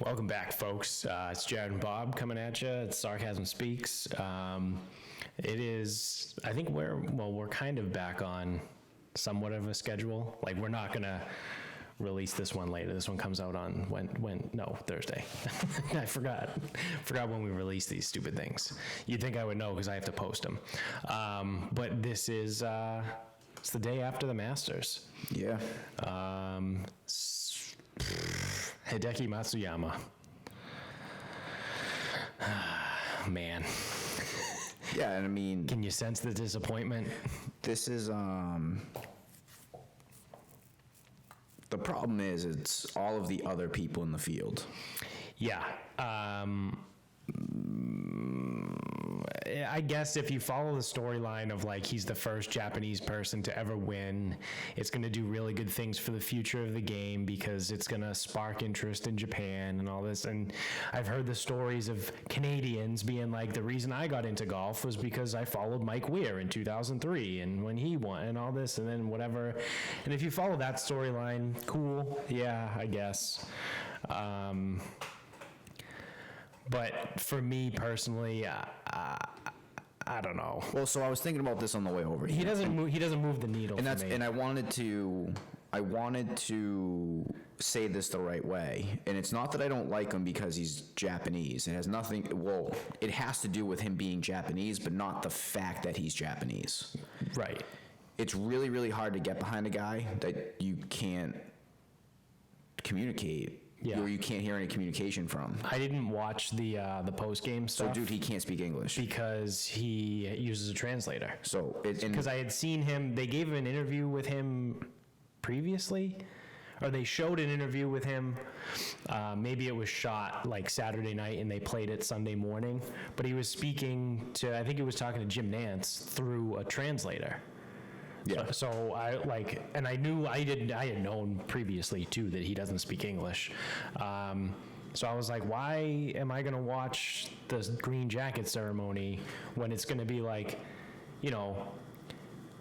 Welcome back, folks. It's Jared and Bob coming at you. It's Sarcasm Speaks. It is, I think we're kind of back on somewhat of a schedule. Like, we're not going to release this one later. This one comes out on Thursday. I forgot when we release these stupid things. You'd think I would know because I have to post them. But this is, it's the day after the Masters. Yeah. Hideki Matsuyama. Man. Yeah, and I mean... Can you sense the disappointment? This is, the problem is, it's all of the other people in the field. Yeah. I guess if you follow the storyline of, like, he's the first Japanese person to ever win, it's going to do really good things for the future of the game because it's going to spark interest in Japan and all this. And I've heard the stories of Canadians being like, the reason I got into golf was because I followed Mike Weir in 2003 and when he won and all this and then whatever. And if you follow that storyline, cool. Yeah, I guess. But for me personally, I don't know. Well, so I was thinking about this on the way over here. He doesn't move the needle. And for me. And I wanted to say this the right way. And it's not that I don't like him because he's Japanese. It has nothing. Well, it has to do with him being Japanese, but not the fact that he's Japanese. Right. It's really, really hard to get behind a guy that you can't communicate. Yeah. Or you can't hear any communication from. I didn't watch the post-game stuff. So, dude, he can't speak English. Because he uses a translator. So, because I had seen him, they gave an interview with him previously, or they showed an interview with him. Maybe it was shot like Saturday night and they played it Sunday morning. But he was speaking to, I think he was talking to Jim Nantz through a translator. Yeah. So I like, and I knew I had known previously too that he doesn't speak English. So I was like, why am I going to watch the green jacket ceremony when it's going to be like, you know,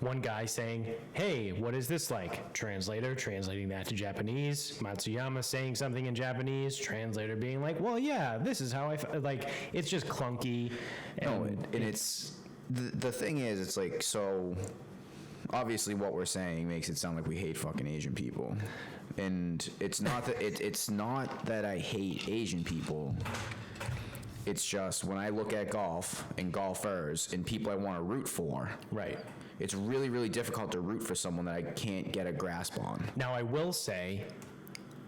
one guy saying, hey, what is this like? Translator translating that to Japanese. Matsuyama saying something in Japanese. Translator being like, well, yeah, this is how like, it's just clunky. And it's the thing is, it's like, so obviously what we're saying makes it sound like we hate fucking Asian people. And it's not that it's not that I hate Asian people. It's just when I look at golf and golfers and people I want to root for. Right. It's really, really difficult to root for someone that I can't get a grasp on. Now, I will say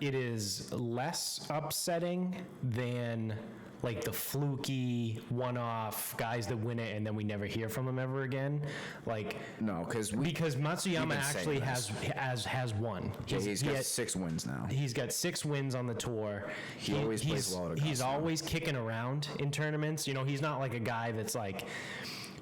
it is less upsetting than like the fluky one-off guys that win it and then we never hear from them ever again. Like, no, because Matsuyama actually has won. Yeah, he's got 6 wins now. He's got 6 wins on the tour. He always plays well at Augusta. He's always kicking around in tournaments. You know, he's not like a guy that's like,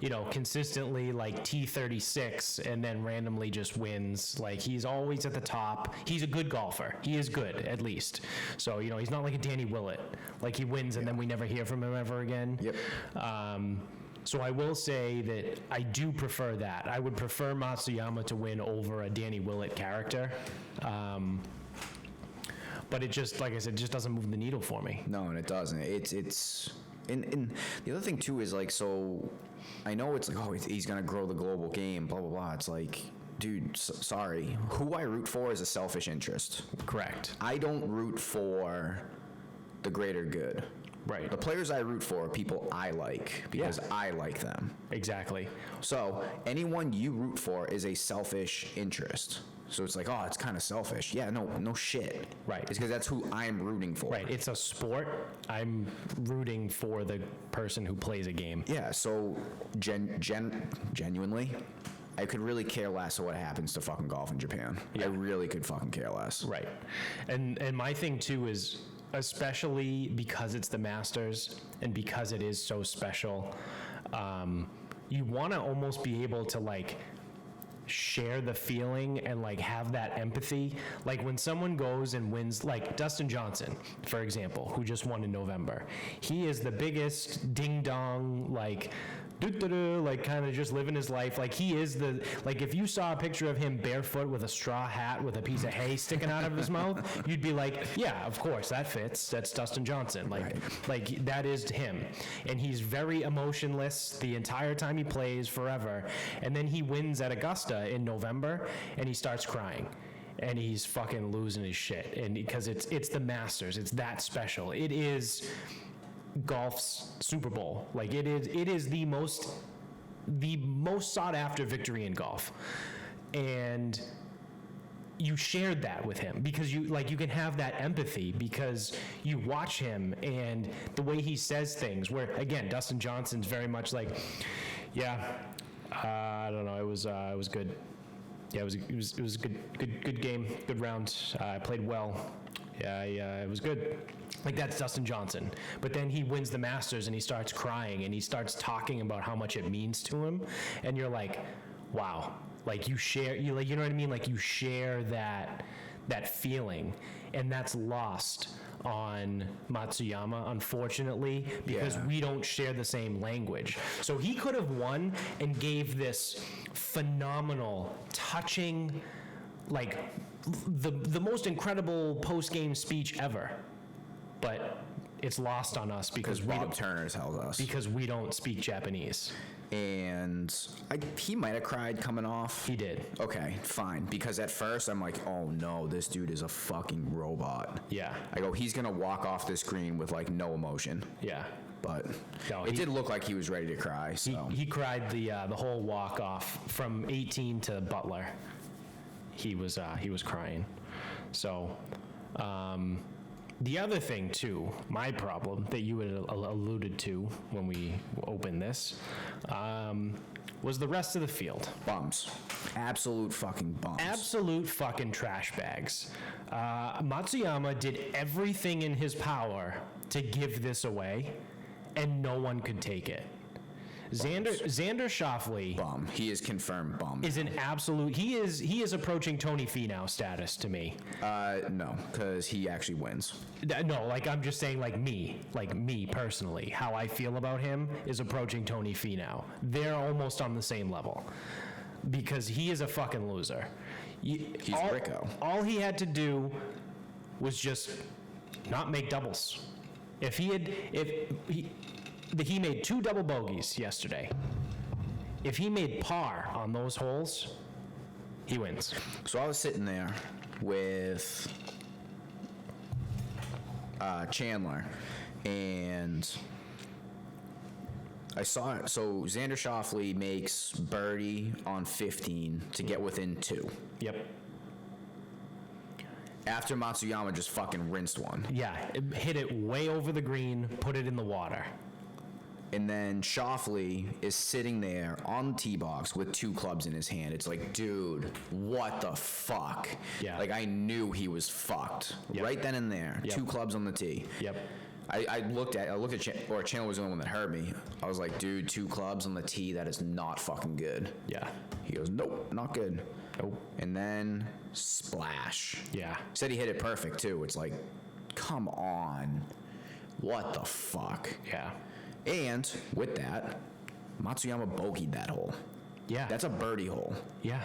you know, consistently like T36 and then randomly just wins. Like, he's always at the top. He's a good golfer. He is good, at least. So, you know, he's not like a Danny Willett. Like, he wins and then we never hear from him ever again. Yep. So I will say that I do prefer that. I would prefer Matsuyama to win over a Danny Willett character. But it just, like I said, just doesn't move the needle for me. No, and it doesn't. And the other thing, too, is like, so I know it's like, oh, he's going to grow the global game, blah, blah, blah. It's like, dude, sorry. Who I root for is a selfish interest. Correct. I don't root for the greater good. Right. The players I root for are people I like because I like them. Exactly. So anyone you root for is a selfish interest. So it's like, oh, it's kind of selfish. Yeah, no shit. Right. It's because that's who I'm rooting for. Right. It's a sport. I'm rooting for the person who plays a game. Yeah. So genuinely, I could really care less of what happens to fucking golf in Japan. Yeah. I really could fucking care less. Right. And my thing too is, especially because it's the Masters and because it is so special, you want to almost be able to like share the feeling and like have that empathy. Like when someone goes and wins, like Dustin Johnson, for example, who just won in November, he is the biggest ding dong, like like kind of just living his life. Like he is like if you saw a picture of him barefoot with a straw hat with a piece of hay sticking out of his mouth, you'd be like, yeah, of course, that fits. That's Dustin Johnson. Like that is him. And he's very emotionless the entire time he plays, forever. And then he wins at Augusta in November, and he starts crying. And he's fucking losing his shit. And because it's the Masters, it's that special. It is golf's Super Bowl. Like it is the most sought after victory in golf. And you shared that with him because you can have that empathy because you watch him and the way he says things, where again Dustin Johnson's very much like, I don't know, it was good. Yeah, it was a good game, good round. I played well. Yeah, it was good. Like that's Dustin Johnson. But then he wins the Masters and he starts crying and he starts talking about how much it means to him, and you're like, wow. Like you share, you know what I mean? Like you share that feeling, and that's lost on Matsuyama, unfortunately, because we don't share the same language. So he could have won and gave this phenomenal, touching, like the most incredible post-game speech ever. But it's lost on us because Bob Turner tells us. Because we don't speak Japanese. And he might have cried coming off. He did. Okay, fine. Because at first I'm like, oh no, this dude is a fucking robot. Yeah. I go, he's gonna walk off the screen with like no emotion. Yeah. But No, it did look like he was ready to cry. So He cried the whole walk off from 18 to Butler. He was crying. So, the other thing too, my problem that you had alluded to when we opened this, was the rest of the field. bums, absolute fucking bums. Absolute fucking trash bags. Matsuyama did everything in his power to give this away, and no one could take it. Xander Schauffele Bum. He is confirmed bum. is an absolute. He is approaching Tony Finau status to me. No, because he actually wins. No, like I'm just saying, like me personally, how I feel about him is approaching Tony Finau. They're almost on the same level because he is a fucking loser. He's Rico. All he had to do was just not make doubles. He made 2 double bogeys yesterday. If he made par on those holes, he wins. So I was sitting there with Chandler, and I saw it. So Xander Schauffele makes birdie on 15 to get within 2. Yep. After Matsuyama just fucking rinsed one. Yeah, hit it way over the green, put it in the water. And then Schauffele is sitting there on the tee box with 2 clubs in his hand. It's like, dude, what the fuck? Yeah. Like, I knew he was fucked. Yep. Right then and there. Yep. 2 clubs on the tee. Yep. I looked at Chandler was the only one that heard me. I was like, dude, 2 clubs on the tee, that is not fucking good. Yeah. He goes, nope, not good. Nope. And then splash. Yeah. Said he hit it perfect too. It's like, come on. What the fuck? Yeah. And with that, Matsuyama bogeyed that hole. Yeah. That's a birdie hole. Yeah.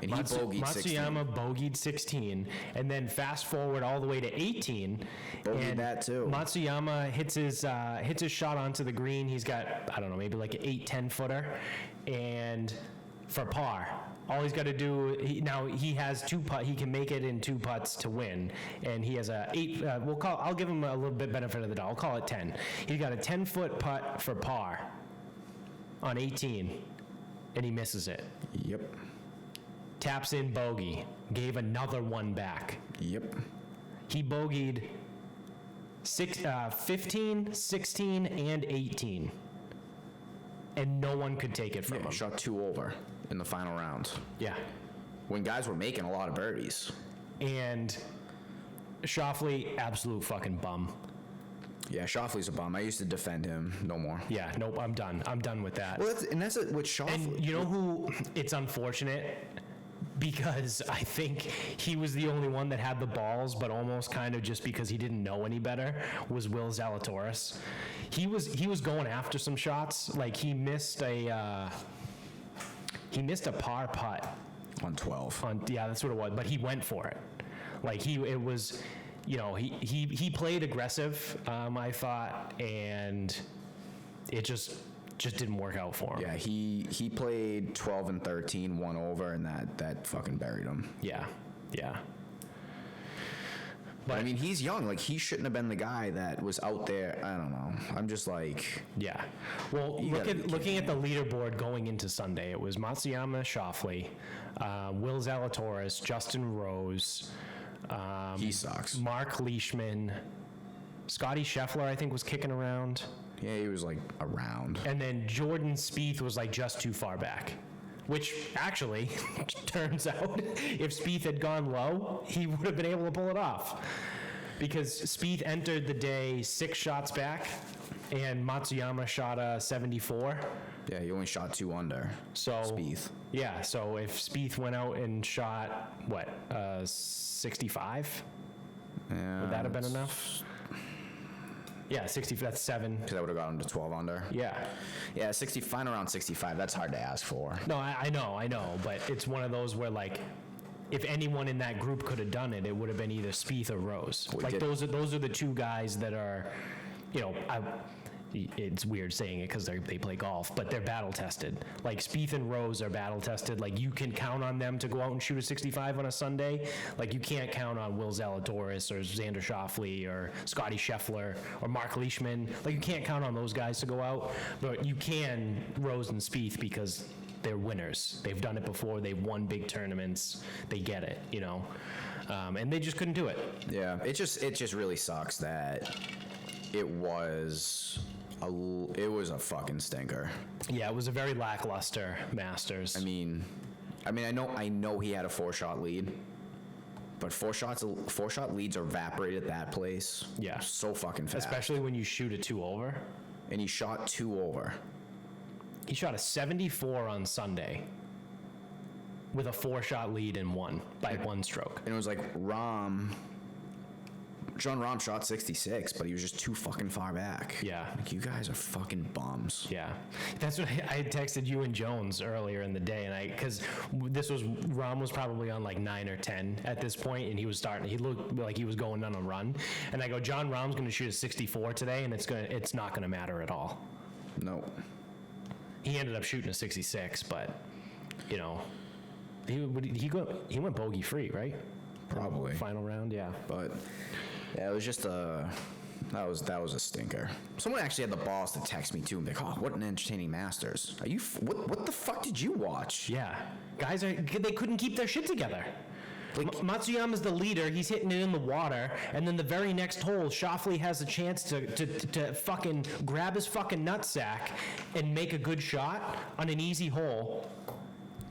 And he bogeyed 16. Matsuyama bogeyed 16, and then fast forward all the way to 18. Bogeyed and that too. Matsuyama hits his shot onto the green. He's got, I don't know, maybe like an 8-10 footer, and for par. All he's got to do, he has 2 putts. He can make it in 2 putts to win, and he has a 8. I'll give him a little bit benefit of the doubt. I'll call it 10. He's got a 10-foot putt for par on 18, and he misses it. Yep. Taps in bogey, gave another one back. Yep. He bogeyed 15, 16, and 18, and no one could take it from him. Shot 2 over in the final round. Yeah. When guys were making a lot of birdies. And Schauffele, absolute fucking bum. Yeah, Schauffele's a bum. I used to defend him. No more. Yeah, nope, I'm done. I'm done with that. Well, that's with Schauffele. And you know who, it's unfortunate because I think he was the only one that had the balls, but almost kind of just because he didn't know any better, was Will Zalatoris. He was going after some shots. Like, he missed a par putt. On 12. Yeah, that's what it was, but he went for it. Like, he played aggressive, I thought, and it just didn't work out for him. Yeah, he played 12 and 13, 1 over, and that fucking buried him. Yeah. But I mean, he's young. Like, he shouldn't have been the guy that was out there. I don't know. I'm just like, yeah. Well, looking at the leaderboard going into Sunday, it was Matsuyama Schauffele, Will Zalatoris, Justin Rose. he sucks. Mark Leishman, Scotty Scheffler, I think, was kicking around. Yeah, he was like around. And then Jordan Spieth was like just too far back. Which actually turns out, if Spieth had gone low, he would have been able to pull it off. Because Spieth entered the day 6 shots back, and Matsuyama shot a 74. Yeah, he only shot 2 under. So Spieth. Yeah, so if Spieth went out and shot, 65? Yeah, Would that have been enough? Yeah, 60, that's 7. Because that would have got him to 12 under. Yeah. Yeah, 65 around 65. That's hard to ask for. No, I know, but it's one of those where, like, if anyone in that group could have done it, it would have been either Spieth or Rose. Like, those are the two guys that are, it's weird saying it because they play golf, but they're battle tested. Like, Spieth and Rose are battle tested. Like, you can count on them to go out and shoot a 65 on a Sunday. Like, you can't count on Will Zalatoris or Xander Schauffele or Scotty Scheffler or Mark Leishman. Like, you can't count on those guys to go out, but you can Rose and Spieth because they're winners. They've done it before. They've won big tournaments. They get it, and they just couldn't do it. Yeah, it just really sucks that it was a fucking stinker. Yeah, it was a very lackluster Masters. I mean, I know he had a 4-shot lead, but 4-shot leads are evaporated at that place. Yeah, so fucking fast. Especially when you shoot a 2 over. And he shot 2 over. He shot a 74 on Sunday with a 4-shot lead and won by 1 stroke. And it was like John Rahm shot 66, but he was just too fucking far back. Yeah. Like, you guys are fucking bums. Yeah. That's what I had texted you and Jones earlier in the day, and because Rahm was probably on like 9 or 10 at this point, and he looked like he was going on a run. And I go, John Rahm's going to shoot a 64 today, and it's not going to matter at all. No. He ended up shooting a 66, but, he went bogey free, right? Probably. Final round, yeah. But yeah, it was just that was a stinker. Someone actually had the balls to text me too. And they're like, "Oh, what an entertaining Masters! Are you? What the fuck did you watch?" Yeah, guys they couldn't keep their shit together. Like, Matsuyama's the leader. He's hitting it in the water, and then the very next hole, Schauffele has a chance to fucking grab his fucking nutsack and make a good shot on an easy hole.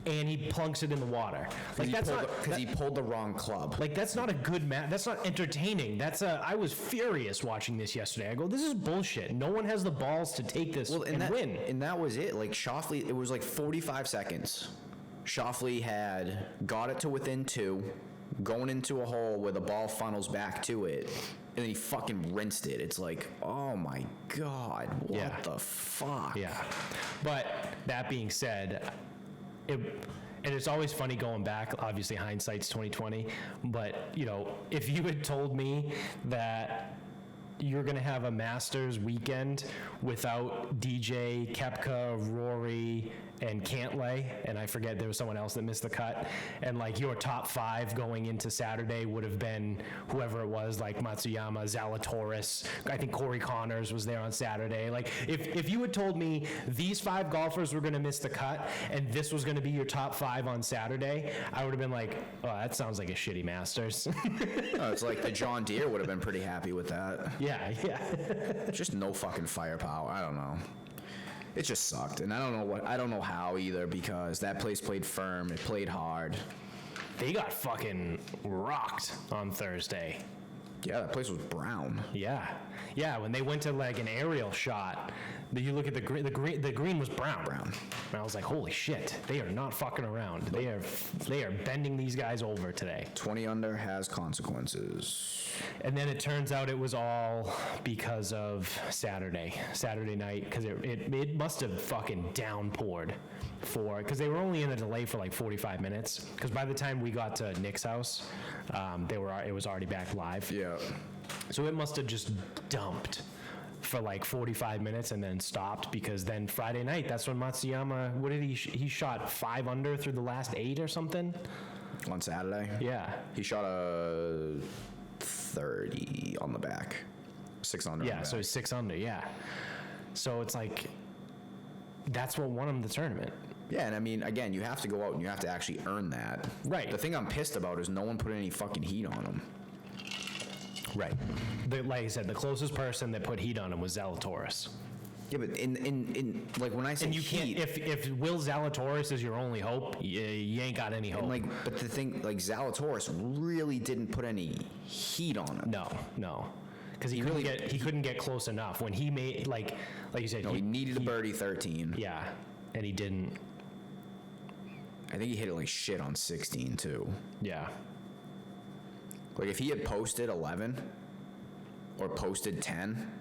And he plunks it in the water. Like, because he pulled the wrong club. Like, that's not a good match. That's not entertaining. I was furious watching this yesterday. I go, this is bullshit. No one has the balls to take this and win. And that was it. Like, Schauffele, it was like 45 seconds. Schauffele had got it to within 2, going into a hole where the ball funnels back to it, and then he fucking rinsed it. It's like, oh my God, what the fuck? Yeah. But that being said, and it's always funny going back. Obviously, hindsight's 20/20. But if you had told me that you're going to have a Masters weekend without DJ, Koepka, Rory, and Cantlay, and I forget there was someone else that missed the cut, and like your top 5 going into Saturday would have been whoever it was, like Matsuyama, Zalatoris, I think Corey Connors was there on Saturday. Like, if you had told me these 5 golfers were going to miss the cut and this was going to be your top 5 on Saturday, I would have been like, oh, that sounds like a shitty Masters. Oh, it's like the John Deere would have been pretty happy with that. Yeah. Just no fucking firepower. I don't know. It just sucked, and I don't know how either, because that place played firm, it played hard. They got fucking rocked on Thursday. Yeah, that place was brown. Yeah. Yeah, when they went to like an aerial shot, you look at the green was brown. And I was like, holy shit, they are not fucking around. They are bending these guys over today. 20 under has consequences. And then it turns out it was all because of Saturday night, because it must have fucking downpoured because they were only in a delay for like 45 minutes. Because by the time we got to Nick's house, it was already back live. Yeah. So it must have just dumped for like 45 minutes and then stopped, because then Friday night, that's when Matsuyama, what did he shot 5 under through the last 8 or something? On Saturday? Yeah. He shot a 30 on the back. 6 under. Yeah, so he's 6 under, yeah. So it's like, that's what won him the tournament. Yeah, and I mean, again, you have to go out and you have to actually earn that. Right. The thing I'm pissed about is no one put any fucking heat on him. Right. Like I said, the closest person that put heat on him was Zalatoris. Yeah, but in like when I say And you heat, can't, if Will Zalatoris is your only hope, you ain't got any hope. and but the thing, like Zalatoris really didn't put any heat on him. No. Because he couldn't get close enough. When he made, like you said, No, he needed a birdie 13. Yeah, and he didn't. I think he hit it like shit on 16 too. Yeah. Like if he had posted 11 or posted 10,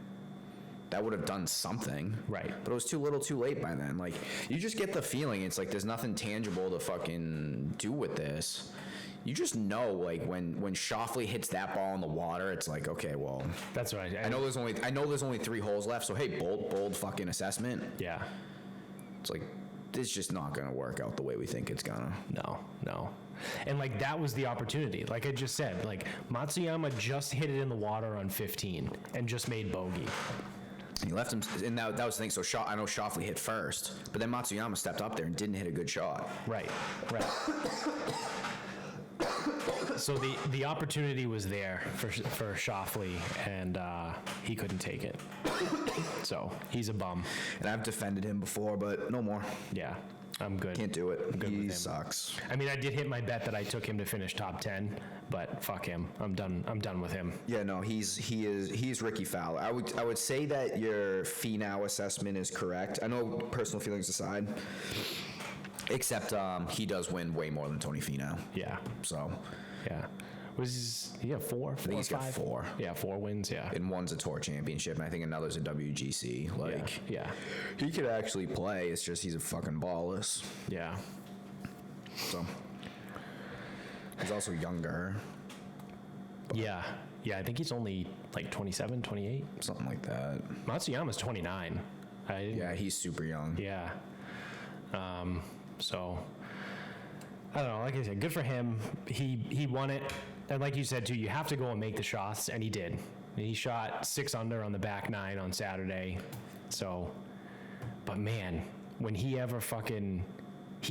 that would have done something. Right. But it was too little too late by then. Like, you just get the feeling it's like there's nothing tangible to fucking do with this. You just know, like, when Schauffele hits that ball in the water, it's like, okay, well, That's right. I know there's only 3 holes left, so hey, bold fucking assessment. Yeah. It's like, this is just not gonna work out the way we think it's gonna. No. And like that was the opportunity. Like I just said, like Matsuyama just hit it in the water on 15 and just made bogey. He left him, and that was the thing. So I know Schauffele hit first, but then Matsuyama stepped up there and didn't hit a good shot. Right. So the opportunity was there for Schauffele, and he couldn't take it. So he's a bum. And I've defended him before, but no more. Yeah, I'm good. Can't do it. good with He him. sucks. I mean, I did hit my bet that I took him to finish top 10, but fuck him. I'm done with him. Yeah, no, he's Ricky Fowler. I would say that your Finau assessment is correct. I know personal feelings aside, except he does win way more than Tony Finau. Yeah. So. Yeah. He got 4? I think he's got 4. Yeah, 4 wins, yeah. And one's a tour championship, and I think another's a WGC. Like, yeah. he could actually play. It's just he's a fucking ballless. Yeah. So he's also younger. Yeah. Yeah, I think he's only like 27, 28. Something like that. Matsuyama's 29. Yeah, he's super young. Yeah. So, I don't know. Like I said, good for him. He won it. And like you said, too, you have to go and make the shots, and he did. He shot 6 under on the back 9 on Saturday. So, but man, when he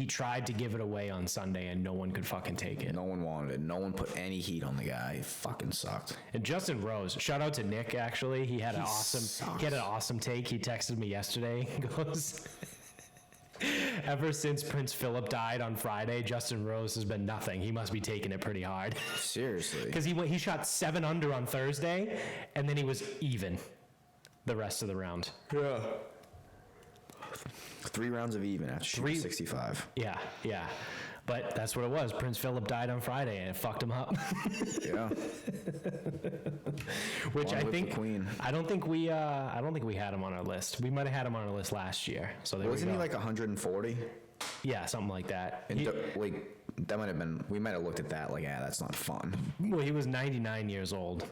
tried to give it away on Sunday, and no one could fucking take it. No one wanted it. No one put any heat on the guy. It fucking sucked. And Justin Rose, shout out to Nick, actually. He had an awesome take. He texted me yesterday. He goes, ever since Prince Philip died on Friday, Justin Rose has been nothing. He must be taking it pretty hard. Seriously. Because he shot 7 under on Thursday, and then he was even the rest of the round. Yeah. 3 rounds of even after shooting 65. Yeah. But that's what it was. Prince Philip died on Friday, and it fucked him up. Yeah. Which Long live the Queen. I don't think we had him on our list. We might have had him on our list last year. So there Wasn't we he go. like 140? Yeah, something like that. And that might have been, we might have looked at that like, that's not fun. Well, he was 99 years old.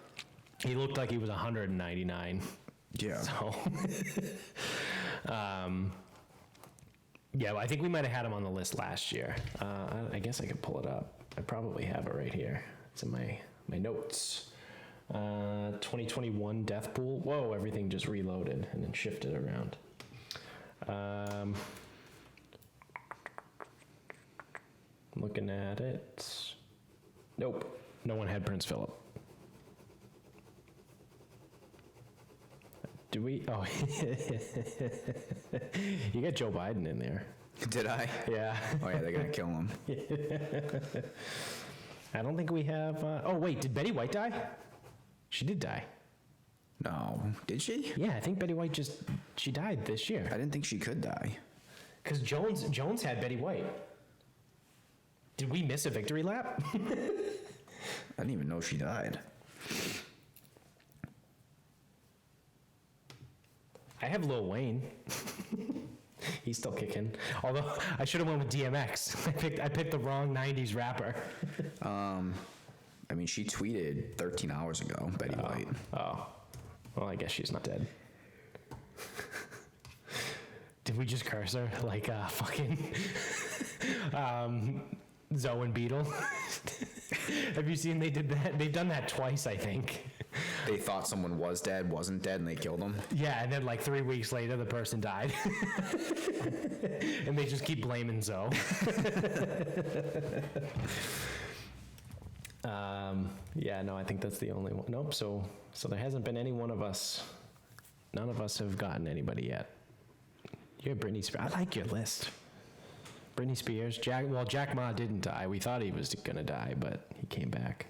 He looked like he was 199. Yeah. So, yeah, I think we might have had him on the list last year. I guess I could pull it up. I probably have it right here. It's in my notes. 2021 death pool. Whoa, everything just reloaded and then shifted around. Looking at it. Nope. No one had Prince Philip. Do we? Oh, you got Joe Biden in there. Did I? Yeah. Oh, yeah, they're going to kill him. I don't think we have. Oh, wait, did Betty White die? She did die. No, did she? Yeah, I think Betty White she died this year. I didn't think she could die. Because Jones had Betty White. Did we miss a victory lap? I didn't even know she died. I have Lil Wayne. He's still kicking. Although I should have went with DMX. I picked the wrong '90s rapper. I mean, she tweeted 13 hours ago, Betty White. Oh, well, I guess she's not dead. Did we just curse her like fucking Zoe and Beetle? Have you seen they did that? They've done that twice, I think. They thought someone was dead, wasn't dead, and they killed him. Yeah, and then like 3 weeks later, the person died. And they just keep blaming Zoe. Yeah, no, I think that's the only one. Nope, so there hasn't been any one of us. None of us have gotten anybody yet. You have Britney Spears. I like your list. Britney Spears. Jack Ma didn't die. We thought he was going to die, but he came back.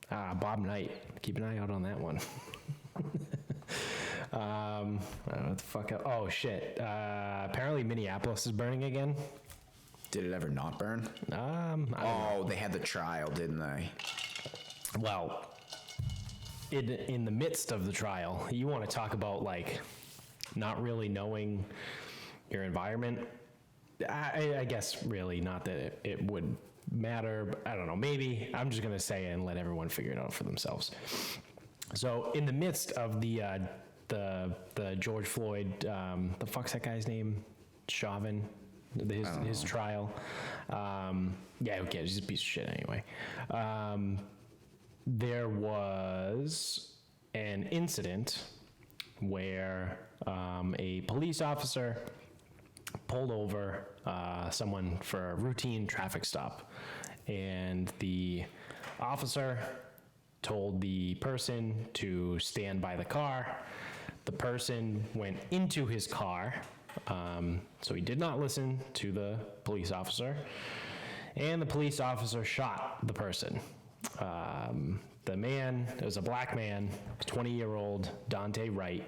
Bob Knight. Keep an eye out on that one. I don't know what the fuck. Oh, shit. Apparently Minneapolis is burning again. Did it ever not burn? I don't know. They had the trial, didn't they? Well, in the midst of the trial, you want to talk about, like, not really knowing your environment. I guess really not that it would matter, but I don't know. Maybe I'm just going to say it and let everyone figure it out for themselves. So in the midst of the George Floyd, the fuck's that guy's name? Chauvin, his trial. Yeah, who cares? He's a piece of shit anyway. There was an incident where a police officer pulled over someone for a routine traffic stop, and the officer told the person to stand by the car. The person went into his car, so he did not listen to the police officer, and the police officer shot the person. The man, it was a black man, 20-year-old Dante Wright,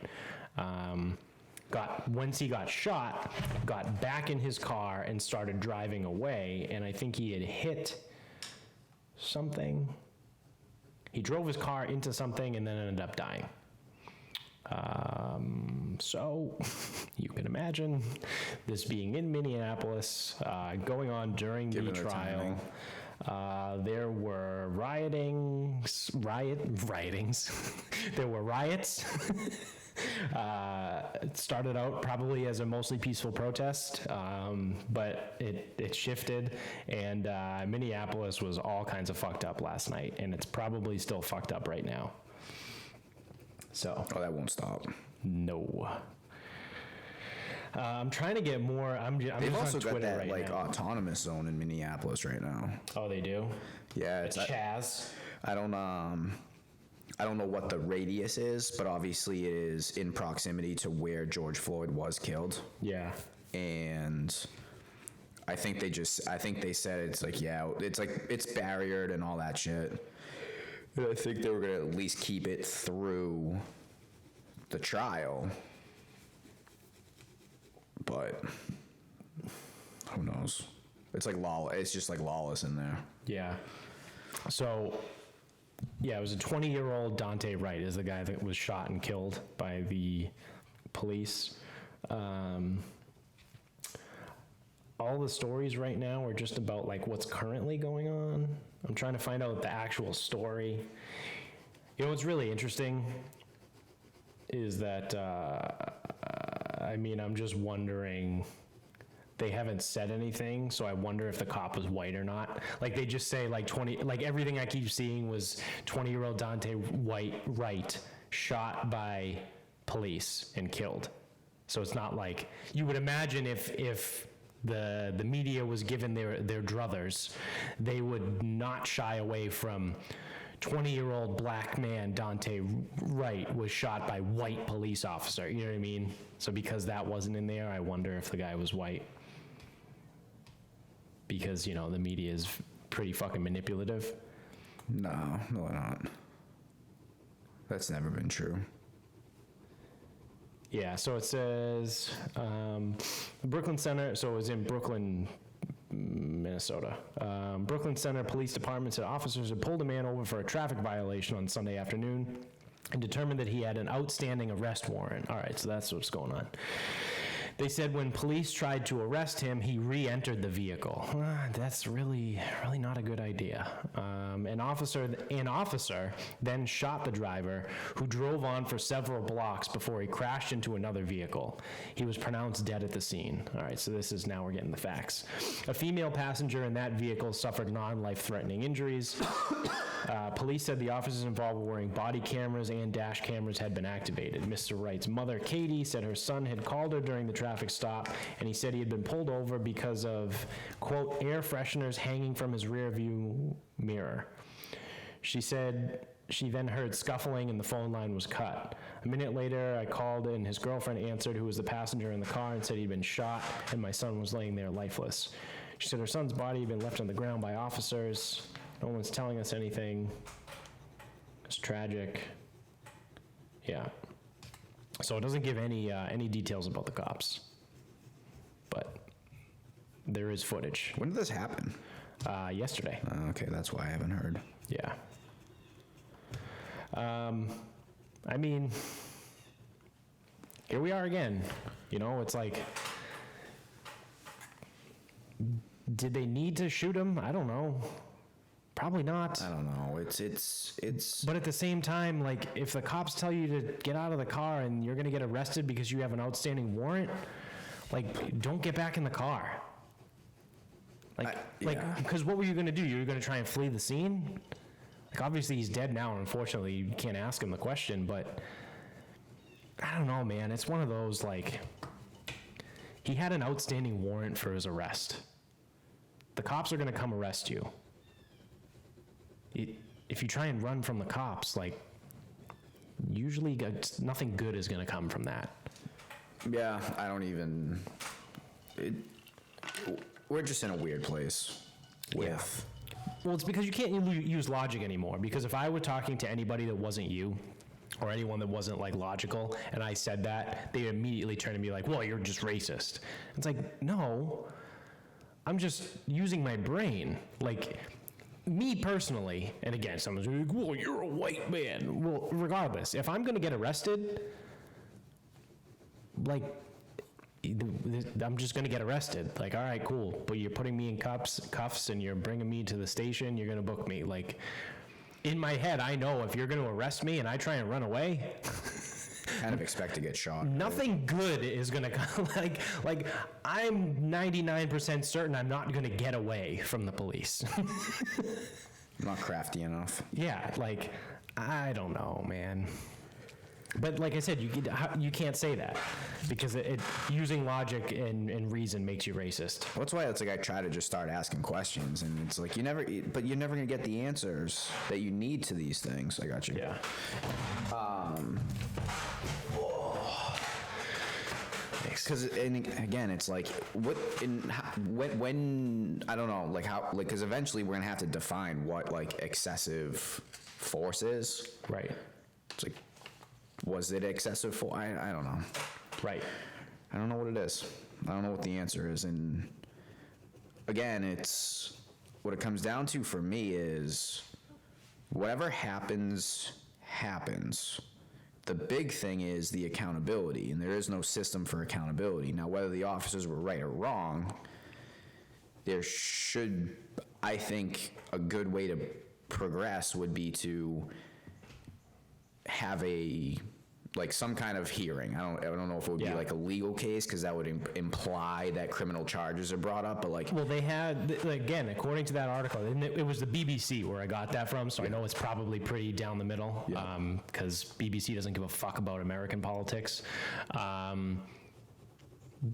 once he got shot, got back in his car and started driving away, and I think he had hit something. He drove his car into something and then ended up dying. So you can imagine this being in Minneapolis, going on during the trial. There were riotings. There were riots. It started out probably as a mostly peaceful protest, but it shifted, and Minneapolis was all kinds of fucked up last night, and it's probably still fucked up right now. So. Oh, that won't stop. No. I'm trying to get more. They've just also on got Twitter that right like now. autonomous zone in Minneapolis right now. Oh, they do? Yeah, it's Chaz. I don't know what the radius is, but obviously it is in proximity to where George Floyd was killed. Yeah. And I think they said it's barriered and all that shit. And I think they were gonna at least keep it through the trial. But who knows? It's just like lawless in there. Yeah. So, yeah, it was a 20-year-old Dante Wright is the guy that was shot and killed by the police. All the stories right now are just about like what's currently going on. I'm trying to find out the actual story. You know what's really interesting is that, I'm just wondering, they haven't said anything, so I wonder if the cop was white or not. Like, they just say, everything I keep seeing was 20-year-old Dante Wright shot by police and killed. So it's not like, you would imagine if the media was given their druthers, they would not shy away from 20-year-old black man Dante Wright was shot by white police officer. You know what I mean? So because that wasn't in there, I wonder if the guy was white. Because, the media is pretty fucking manipulative. No, they're not. That's never been true. Yeah, so it says Brooklyn Center, so it was in Brooklyn, Minnesota. Brooklyn Center Police Department said officers had pulled a man over for a traffic violation on Sunday afternoon and determined that he had an outstanding arrest warrant. All right, so that's what's going on. They said when police tried to arrest him, he re-entered the vehicle. That's really not a good idea. An officer then shot the driver, who drove on for several blocks before he crashed into another vehicle. He was pronounced dead at the scene. All right, so we're getting the facts. A female passenger in that vehicle suffered non-life-threatening injuries. Police said the officers involved were wearing body cameras and dash cameras had been activated. Mr. Wright's mother, Katie, said her son had called her during the traffic stop, and he said he had been pulled over because of, quote, air fresheners hanging from his rear view mirror. She said she then heard scuffling and the phone line was cut. A minute later, I called and his girlfriend answered, who was the passenger in the car, and said he'd been shot and my son was laying there lifeless. She said her son's body had been left on the ground by officers. No one's telling us anything. It's tragic. Yeah. So it doesn't give any details about the cops, but there is footage. When did this happen? Yesterday. Okay, that's why I haven't heard. Yeah. I mean, here we are again. You know, it's like, did they need to shoot him? I don't know. Probably not. I don't know. It's. But at the same time, like, if the cops tell you to get out of the car and you're going to get arrested because you have an outstanding warrant, like, don't get back in the car. Because what were you going to do? You were going to try and flee the scene? Like, obviously he's dead now, and unfortunately you can't ask him the question, but I don't know, man. It's one of those, like, he had an outstanding warrant for his arrest. The cops are going to come arrest you. If you try and run from the cops, like, usually nothing good is going to come from that. Yeah, I don't even. We're just in a weird place with. Well, it's because you can't use logic anymore. Because if I were talking to anybody that wasn't you, or anyone that wasn't, like, logical, and I said that, they immediately turn to me like, well, you're just racist. It's like, no, I'm just using my brain. Like, me personally, and again, someone's like, well, you're a white man. Well, regardless, if I'm going to get arrested, like, I'm just going to get arrested. Like, all right, cool. But you're putting me in cuffs and you're bringing me to the station, you're going to book me. Like, in my head, I know if you're going to arrest me and I try and run away, kind of expect to get shot. Nothing good is going to come. Like, I'm 99% certain I'm not going to get away from the police. I'm not crafty enough. Yeah, like, I don't know, man. But like I said, you can't say that because using logic and reason makes you racist. Well, that's why it's like I try to just start asking questions, and it's like you're never gonna get the answers that you need to these things. I got you. Yeah. Because again, it's like when I don't know, like how, like, because eventually we're gonna have to define what, like, excessive force is. Right. It's like, was it excessive force? I don't know. Right. I don't know what it is. I don't know what the answer is. And again, it's what it comes down to for me is whatever happens. The big thing is the accountability, and there is no system for accountability. Now, whether the officers were right or wrong, there should, I think, a good way to progress would be to have some kind of hearing. I don't know if it would be like a legal case, because that would imply that criminal charges are brought up, but like. Well, they had, again, according to that article, and it was the BBC where I got that from, so I know it's probably pretty down the middle, because BBC doesn't give a fuck about American politics.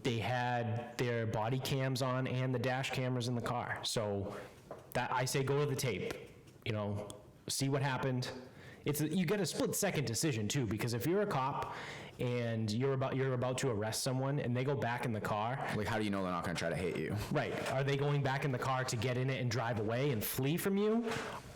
They had their body cams on and the dash cameras in the car. So that, I say, go to the tape, see what happened. You get a split-second decision too, because if you're a cop and you're about to arrest someone and they go back in the car, like, how do you know they're not going to try to hit you? Right? Are they going back in the car to get in it and drive away and flee from you,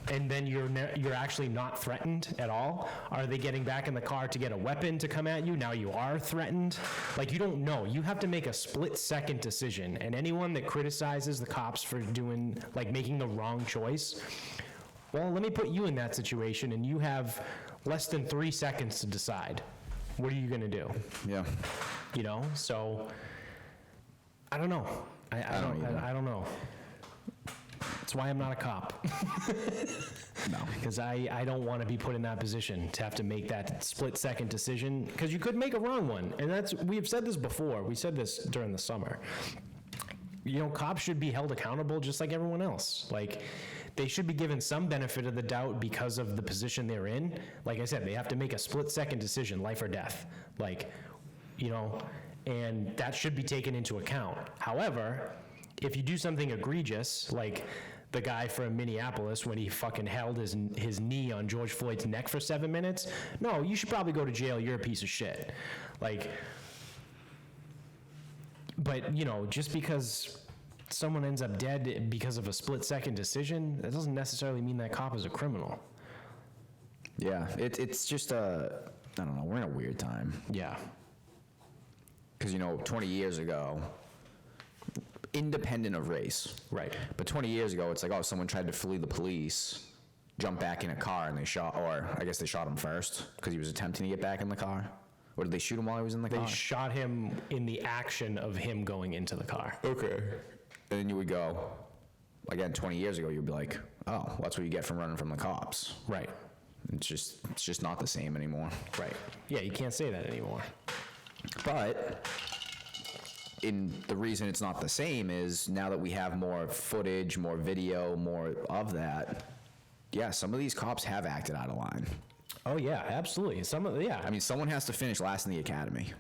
and then you're actually not threatened at all? Are they getting back in the car to get a weapon to come at you? Now you are threatened? Like, you don't know. You have to make a split-second decision, and anyone that criticizes the cops for doing, like, making the wrong choice, well, let me put you in that situation, and you have less than 3 seconds to decide. What are you gonna do? Yeah. You know, so, I don't know. I don't know. That's why I'm not a cop. No. Because I don't want to be put in that position to have to make that split-second decision, because you could make a wrong one. And we've said this before. We said this during the summer. You know, cops should be held accountable just like everyone else. Like, they should be given some benefit of the doubt because of the position they're in. Like I said, they have to make a split-second decision, life or death. Like, you know, and that should be taken into account. However, if you do something egregious, like the guy from Minneapolis when he fucking held his knee on George Floyd's neck for 7 minutes, no, you should probably go to jail. You're a piece of shit. Like, but, you know, just because someone ends up dead because of a split-second decision, that doesn't necessarily mean that cop is a criminal. Yeah, it's just I don't know, we're in a weird time. Yeah. Because, you know, 20 years ago, independent of race. Right. But 20 years ago, it's like, oh, someone tried to flee the police, jump back in a car, and they shot, or I guess they shot him first, because he was attempting to get back in the car. Or did they shoot him while he was in the car? They shot him in the action of him going into the car. Okay. And then you would go, again, 20 years ago, you'd be like, oh, well, that's what you get from running from the cops. Right. It's just not the same anymore. Right. Yeah, you can't say that anymore. But the reason it's not the same is now that we have more footage, more video, more of that, yeah, some of these cops have acted out of line. Oh, yeah, absolutely. I mean, someone has to finish last in the academy.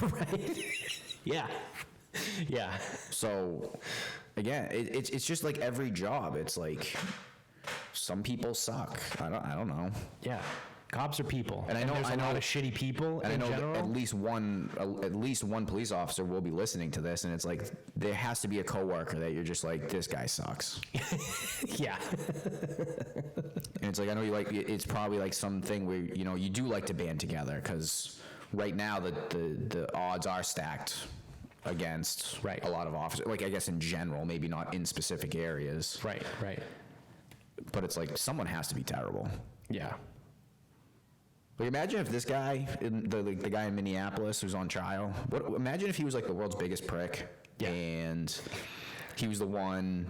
Right. Yeah. Yeah. So, again, it's just like every job. It's like some people suck. I don't know. Yeah. Cops are people. And I know there's a lot of shitty people and in I know general. at least one police officer will be listening to this, and it's like there has to be a coworker that you're just like, this guy sucks. Yeah. And it's like, I know you like, it's probably like something where, you know, you do like to band together, because right now the odds are stacked against Right. a lot of officers. Like, I guess in general, maybe not in specific areas. Right, right. But it's like someone has to be terrible. Yeah. Like, imagine if this guy, the guy in Minneapolis who's on trial, imagine if he was like the world's biggest prick, Yeah. and he was the one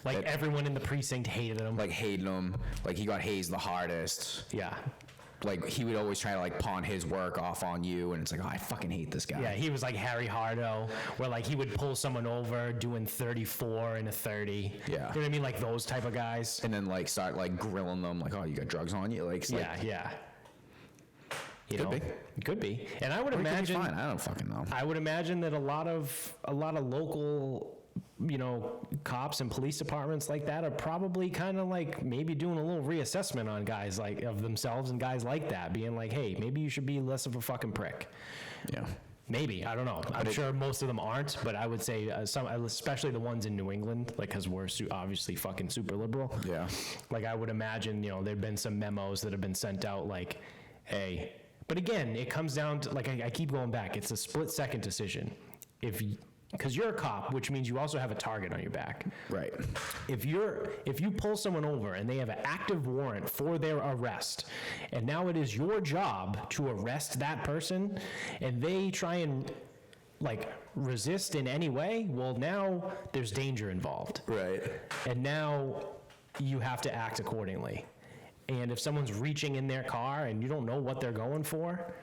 Like, that, everyone in the precinct hated him. like, hated him, like he got hazed the hardest. Yeah. Like, he would always try to like pawn his work off on you, and it's like, oh, I fucking hate this guy. Yeah, he was like Harry Hardo, where like he would pull someone over doing 34 and a 30. Yeah. You know what I mean? Like those type of guys. And then like start like grilling them, like, oh, you got drugs on you, like, it's Yeah, yeah. You Could know, be. Could be. And I would like, imagine, fine. I don't fucking know. I would imagine that a lot of local, you know, cops and police departments like that are probably kind of like maybe doing a little reassessment on guys like of themselves and guys like that, being like, hey, maybe you should be less of a fucking prick. Yeah. Maybe, I don't know. I'm sure most of them aren't, but I would say some, especially the ones in New England, like, because we're obviously fucking super liberal. Yeah. Like, I would imagine, you know, there've been some memos that have been sent out like, hey, but again, it comes down to, like, I keep going back. It's a split-second decision. Because you're a cop, which means you also have a target on your back. Right. If you pull someone over and they have an active warrant for their arrest, and now it is your job to arrest that person, and they try and like resist in any way, well, now there's danger involved. Right. And now you have to act accordingly. And if someone's reaching in their car and you don't know what they're going for,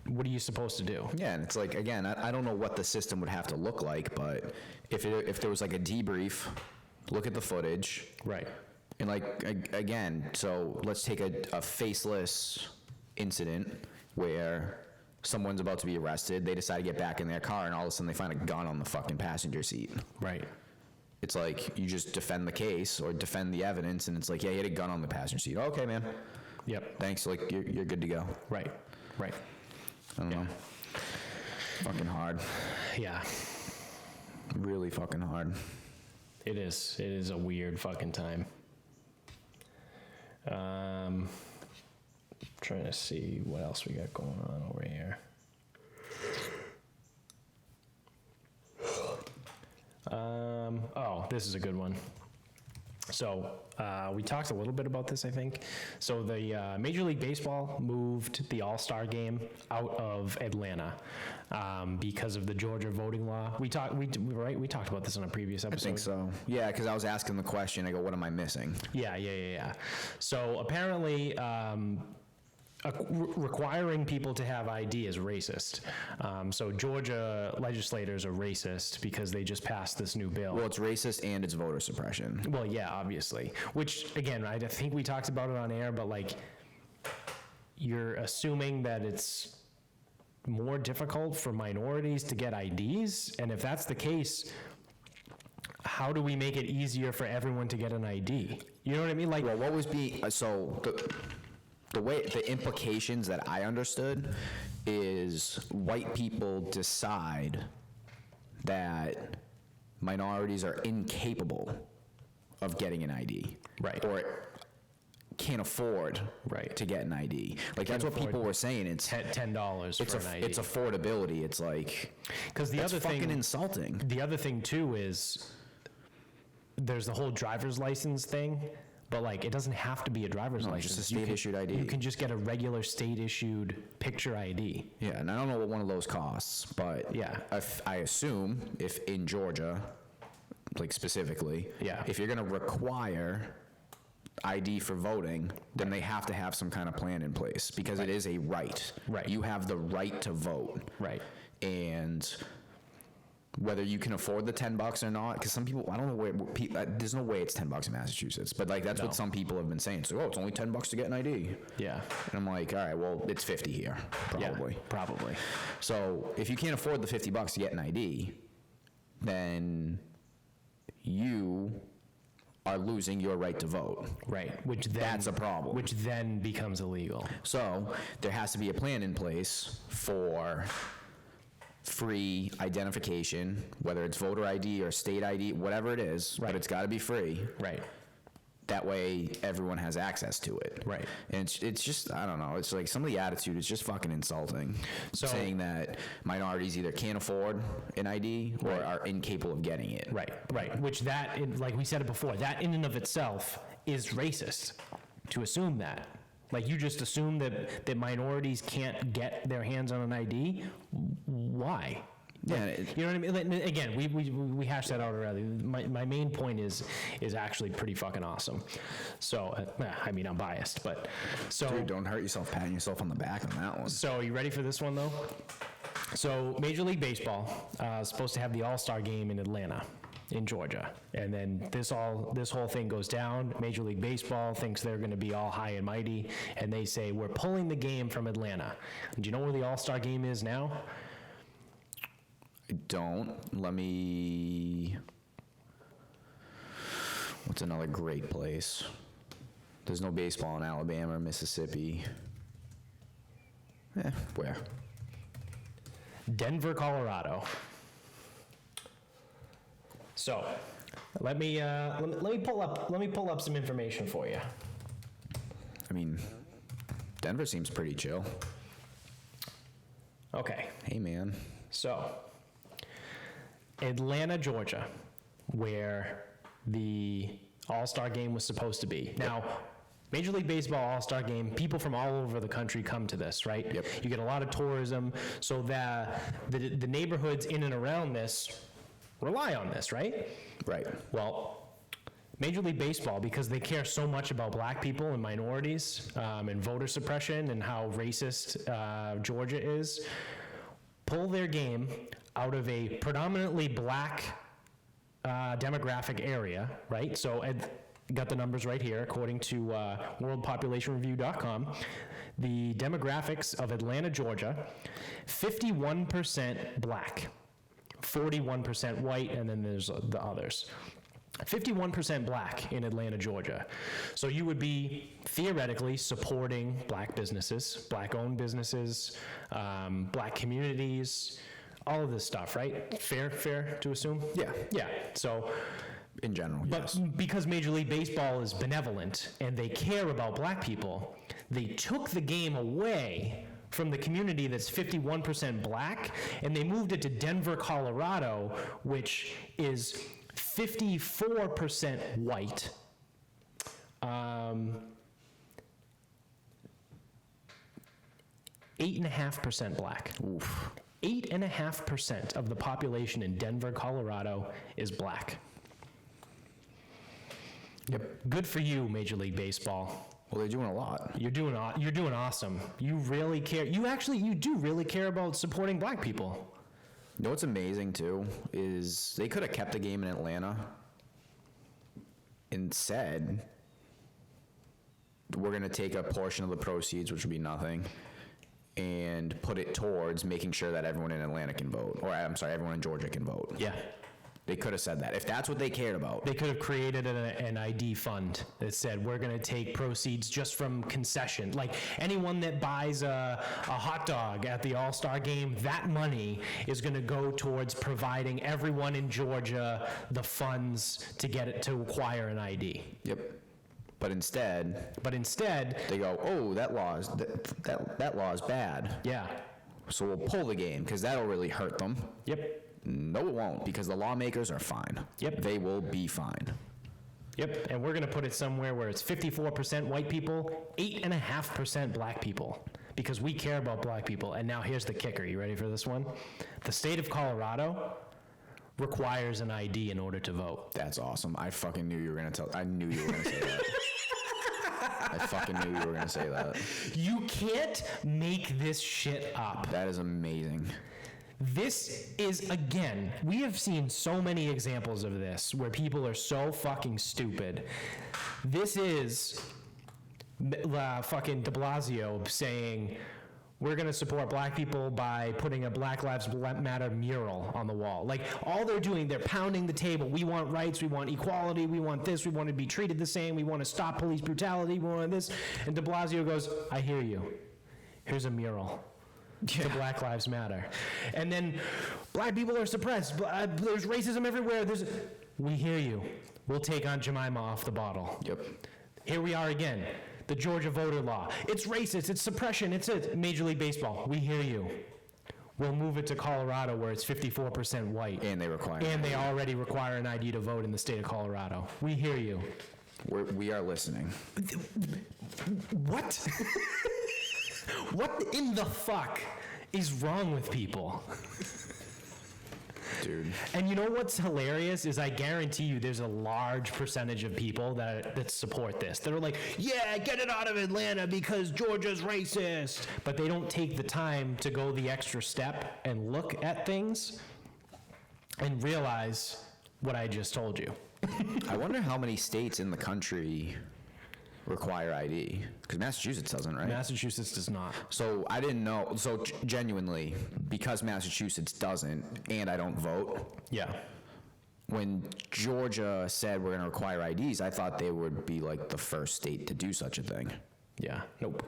what are you supposed to do? Yeah, and it's like, again, I don't know what the system would have to look like, but if there was like a debrief, look at the footage. Right. And like, again, so let's take a faceless incident where someone's about to be arrested, they decide to get back in their car, and all of a sudden they find a gun on the fucking passenger seat. Right. It's like, you just defend the case or defend the evidence, and it's like, yeah, he had a gun on the passenger seat. Okay, man. Yep. Thanks, like, you're good to go. Right. Right. I don't know. Fucking hard. Yeah. Really fucking hard. It is. It is a weird fucking time. Trying to see what else we got going on over here. Oh, this is a good one. So we talked a little bit about this, I think. So the Major League Baseball moved the All-Star game out of Atlanta because of the Georgia voting law. We talked about this in a previous episode. I think so. Yeah, because I was asking the question. I go, what am I missing? Yeah. So apparently, requiring people to have ID is racist. So Georgia legislators are racist because they just passed this new bill. Well, it's racist and it's voter suppression. Well, yeah, obviously. Which, again, I think we talked about it on air, but like, you're assuming that it's more difficult for minorities to get IDs? And if that's the case, how do we make it easier for everyone to get an ID? You know what I mean? Like, well, what was being the implications that I understood is white people decide that minorities are incapable of getting an ID. Right. Or can't afford to get an ID. Like, that's what people were saying. It's $10 for an ID. It's affordability. It's like, because that's fucking insulting. The other thing too is there's the whole driver's license thing. But like, it doesn't have to be a driver's license. Just a state-issued ID. You can just get a regular state-issued picture ID. Yeah, and I don't know what one of those costs, but yeah, I assume if in Georgia, like specifically, if you're going to require ID for voting, then they have to have some kind of plan in place because it is a right. Right. You have the right to vote. Right. And whether you can afford the $10 or not, because some people, I don't know where, there's no way it's $10 in Massachusetts, but like that's what some people have been saying. So, it's only $10 to get an ID. Yeah. And I'm like, all right, well, it's 50 here, probably. Yeah, probably. So if you can't afford the $50 to get an ID, then you are losing your right to vote. Right. That's a problem. Which then becomes illegal. So there has to be a plan in place for free identification, whether it's voter ID or state ID, whatever it is, but it's got to be free. Right. That way everyone has access to it. Right. And it's just, I don't know, it's like some of the attitude is just fucking insulting. So, saying that minorities either can't afford an ID or are incapable of getting it. Right. Which like we said it before, that in and of itself is racist to assume that. Like, you just assume that minorities can't get their hands on an ID? Why? Yeah, you know what I mean? Again, we hashed that out already. My main point is actually pretty fucking awesome. So, I mean, I'm biased, but so. Dude, don't hurt yourself patting yourself on the back on that one. So, you ready for this one, though? So, Major League Baseball is supposed to have the All-Star game in Atlanta, in Georgia. And then this whole thing goes down. Major League Baseball thinks they're going to be all high and mighty, and they say, we're pulling the game from Atlanta. And do you know where the All-Star game is now? I don't. What's another great place? There's no baseball in Alabama or Mississippi. Where? Denver, Colorado. So, let me pull up some information for you. I mean, Denver seems pretty chill. Okay. Hey, man. So, Atlanta, Georgia, where the All-Star game was supposed to be. Now, Major League Baseball All-Star game, people from all over the country come to this, right? Yep. You get a lot of tourism, so that the neighborhoods in and around this rely on this, right? Right. Well, Major League Baseball, because they care so much about black people and minorities and voter suppression and how racist Georgia is, pull their game out of a predominantly black demographic area, right? So got the numbers right here, according to worldpopulationreview.com. The demographics of Atlanta, Georgia, 51% black, 41% white, and then there's the others. 51% black in Atlanta, Georgia. So you would be theoretically supporting black businesses, black-owned businesses, black communities, all of this stuff, right? Fair to assume? Yeah. Yeah. So In general, But yes. because Major League Baseball is benevolent and they care about black people, they took the game away from the community that's 51% black, and they moved it to Denver, Colorado, which is 54% white. 8.5% black. Oof. 8.5% of the population in Denver, Colorado is black. Yep. Good for you, Major League Baseball. Well, they're doing a lot. You're doing awesome. You really care. You do really care about supporting black people. You know what's amazing too is they could have kept the game in Atlanta and said we're going to take a portion of the proceeds, which would be nothing, and put it towards making sure that everyone in Atlanta can vote, or I'm sorry, everyone in Georgia can vote. Yeah. They could have said that if that's what they cared about. They could have created an ID fund that said, we're going to take proceeds just from concession. Like anyone that buys a hot dog at the All-Star game, that money is going to go towards providing everyone in Georgia the funds to get it to acquire an ID. Yep. But instead, they go, oh, that law is bad. Yeah. So we'll pull the game because that'll really hurt them. Yep. No, it won't, because the lawmakers are fine. Yep. They will be fine. Yep, and we're gonna put it somewhere where it's 54% white people, 8.5% black people, because we care about black people. And now here's the kicker, you ready for this one? The state of Colorado requires an ID in order to vote. That's awesome. I fucking knew you were gonna I knew you were gonna say that. I fucking knew you were gonna say that. You can't make this shit up. That is amazing. This is, again, we have seen so many examples of this where people are so fucking stupid. This is fucking de Blasio saying, we're going to support black people by putting a Black Lives Matter mural on the wall. Like, all they're doing, they're pounding the table. We want rights, we want equality, we want this, we want to be treated the same, we want to stop police brutality, we want this. And de Blasio goes, I hear you. Here's a mural. To Black Lives Matter. And then black people are suppressed. There's racism everywhere. We hear you. We'll take Aunt Jemima off the bottle. Yep. Here we are again. The Georgia voter law. It's racist. It's suppression. It's Major League Baseball. We hear you. We'll move it to Colorado where it's 54% white. And they require. And they already require an ID to vote in the state of Colorado. We hear you. We are listening. What? What in the fuck is wrong with people? Dude. And you know what's hilarious is I guarantee you there's a large percentage of people that support this. That are like, yeah, get it out of Atlanta because Georgia's racist. But they don't take the time to go the extra step and look at things and realize what I just told you. I wonder how many states in the country require ID, because Massachusetts doesn't, right? Massachusetts does not. So I didn't know. So genuinely, because Massachusetts doesn't, and I don't vote. Yeah. When Georgia said we're going to require IDs, I thought they would be like the first state to do such a thing. Yeah. Nope.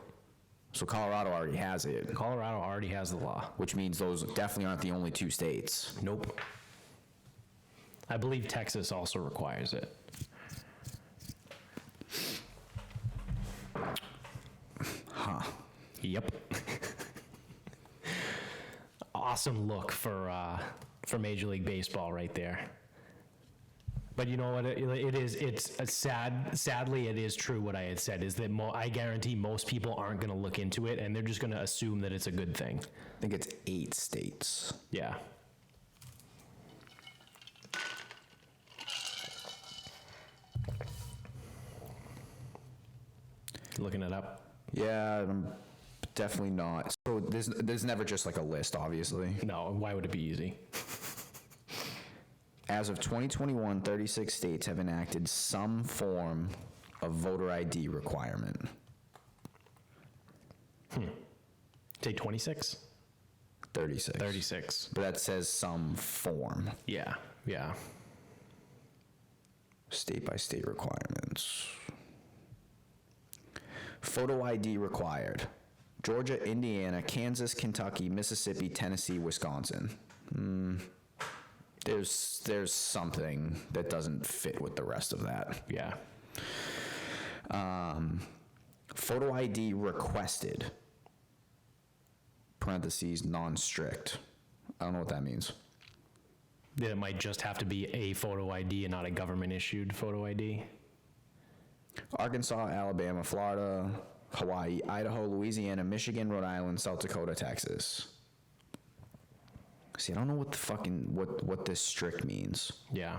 So Colorado already has it, Colorado already has the law. which means those definitely aren't the only two states. Nope. I believe Texas also requires it. Huh. Yep. Awesome look for Major League Baseball right there. But you know what? It's a sadly, it is true what I had said, is that I guarantee most people aren't going to look into it, and they're just going to assume that it's a good thing. I think it's 8 states. Yeah. Looking it up. Yeah, I'm definitely not. So there's never just like a list, obviously. No, why would it be easy? As of 2021, 36 states have enacted some form of voter ID requirement. Say 26? 36. 36. But that says some form. Yeah, yeah. State by state requirements. Photo ID required. Georgia, Indiana, Kansas, Kentucky, Mississippi, Tennessee, Wisconsin. there's something that doesn't fit with the rest of that. Yeah. Photo ID requested. Parentheses, non-strict. I don't know what that means. That it might just have to be a photo ID and not a government-issued photo ID. Arkansas, Alabama, Florida, Hawaii, Idaho, Louisiana, Michigan, Rhode Island, South Dakota, Texas. See, I don't know what the fucking, what this strict means. Yeah.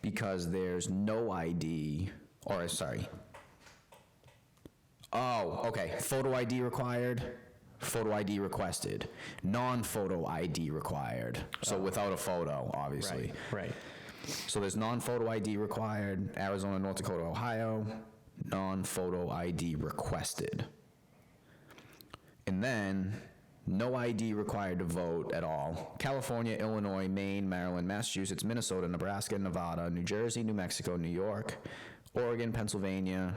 Because there's no ID, or sorry. Oh, okay. Photo ID required, photo ID requested, non-photo ID required. So without a photo, obviously. Right. So there's non-photo ID required, Arizona, North Dakota, Ohio, non-photo ID requested. And then no ID required to vote at all. California, Illinois, Maine, Maryland, Massachusetts, Minnesota, Nebraska, Nevada, New Jersey, New Mexico, New York, Oregon, Pennsylvania,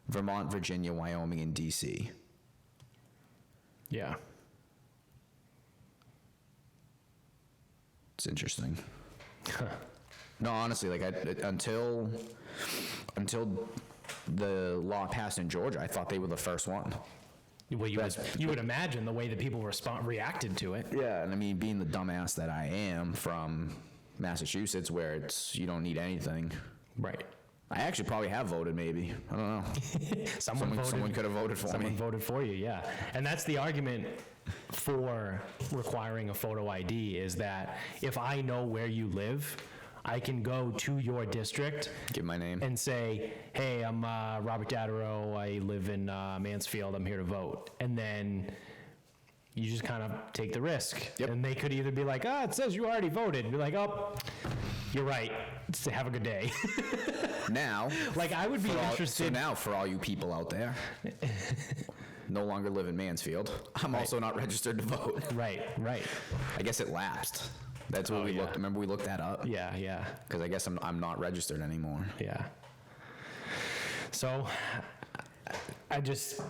Vermont, Virginia, Wyoming, and DC. Yeah. It's interesting. No, honestly, like until the law passed in Georgia, I thought they were the first one. Well, you would imagine the way that people reacted to it. Yeah, and I mean, being the dumbass that I am from Massachusetts, where it's you don't need anything. Right. I actually probably have voted, maybe. I don't know. Someone could have voted for me. Someone voted for you, yeah. And that's the argument for requiring a photo ID is that if I know where you live, I can go to your district. Give my name. And say, hey, I'm Robert Dattero. I live in Mansfield. I'm here to vote. And then you just kind of take the risk. Yep. And they could either be like, it says you already voted. And be like, oh, you're right. Have a good day. Now, like I would be interested. So now, for all you people out there, no longer live in Mansfield. I'm also not registered to vote. Right. I guess it lapsed. That's what we looked. Remember we looked that up? Yeah. Because I guess I'm not registered anymore. Yeah. So, I just.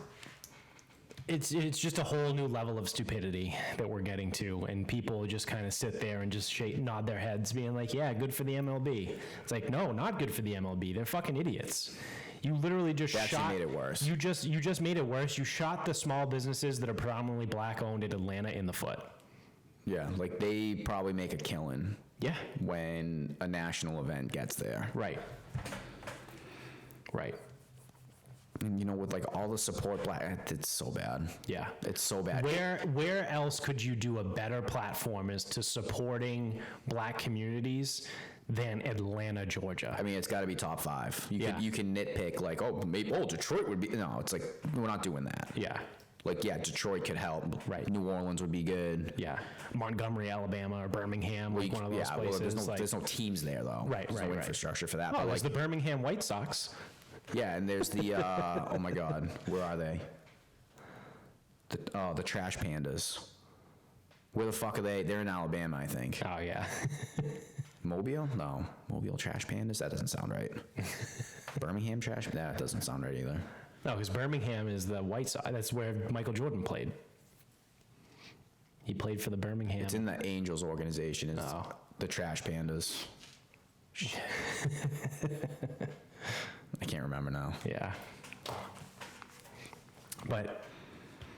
It's just a whole new level of stupidity that we're getting to, and people just kind of sit there and just nod their heads, being like, "Yeah, good for the MLB." It's like, no, not good for the MLB. They're fucking idiots. You literally just actually made it worse. You just made it worse. You shot the small businesses that are predominantly black-owned in Atlanta in the foot. Yeah, like they probably make a killing. Yeah. When a national event gets there. Right. And you know, with like all the support, it's so bad. Yeah. It's so bad. Where else could you do a better platform as to supporting black communities than Atlanta, Georgia? I mean, it's got to be top 5. You can nitpick like, maybe Detroit would be. No, it's like we're not doing that. Yeah. Like, yeah, Detroit could help. Right. New Orleans would be good. Yeah. Montgomery, Alabama, or Birmingham, one of those places. Well, there's no teams there though. Right. There's no infrastructure for that. Oh, but there's the Birmingham White Sox. Yeah, and there's the oh my God, where are they? The Trash Pandas. Where the fuck are they? They're in Alabama, I think. Oh yeah. Mobile? No. Mobile Trash Pandas? That doesn't sound right. Birmingham Trash? That doesn't sound right either. No, because Birmingham is the White Sox. That's where Michael Jordan played. He played for the Birmingham. It's in the Angels organization. It's the Trash Pandas. I can't remember now. Yeah. But,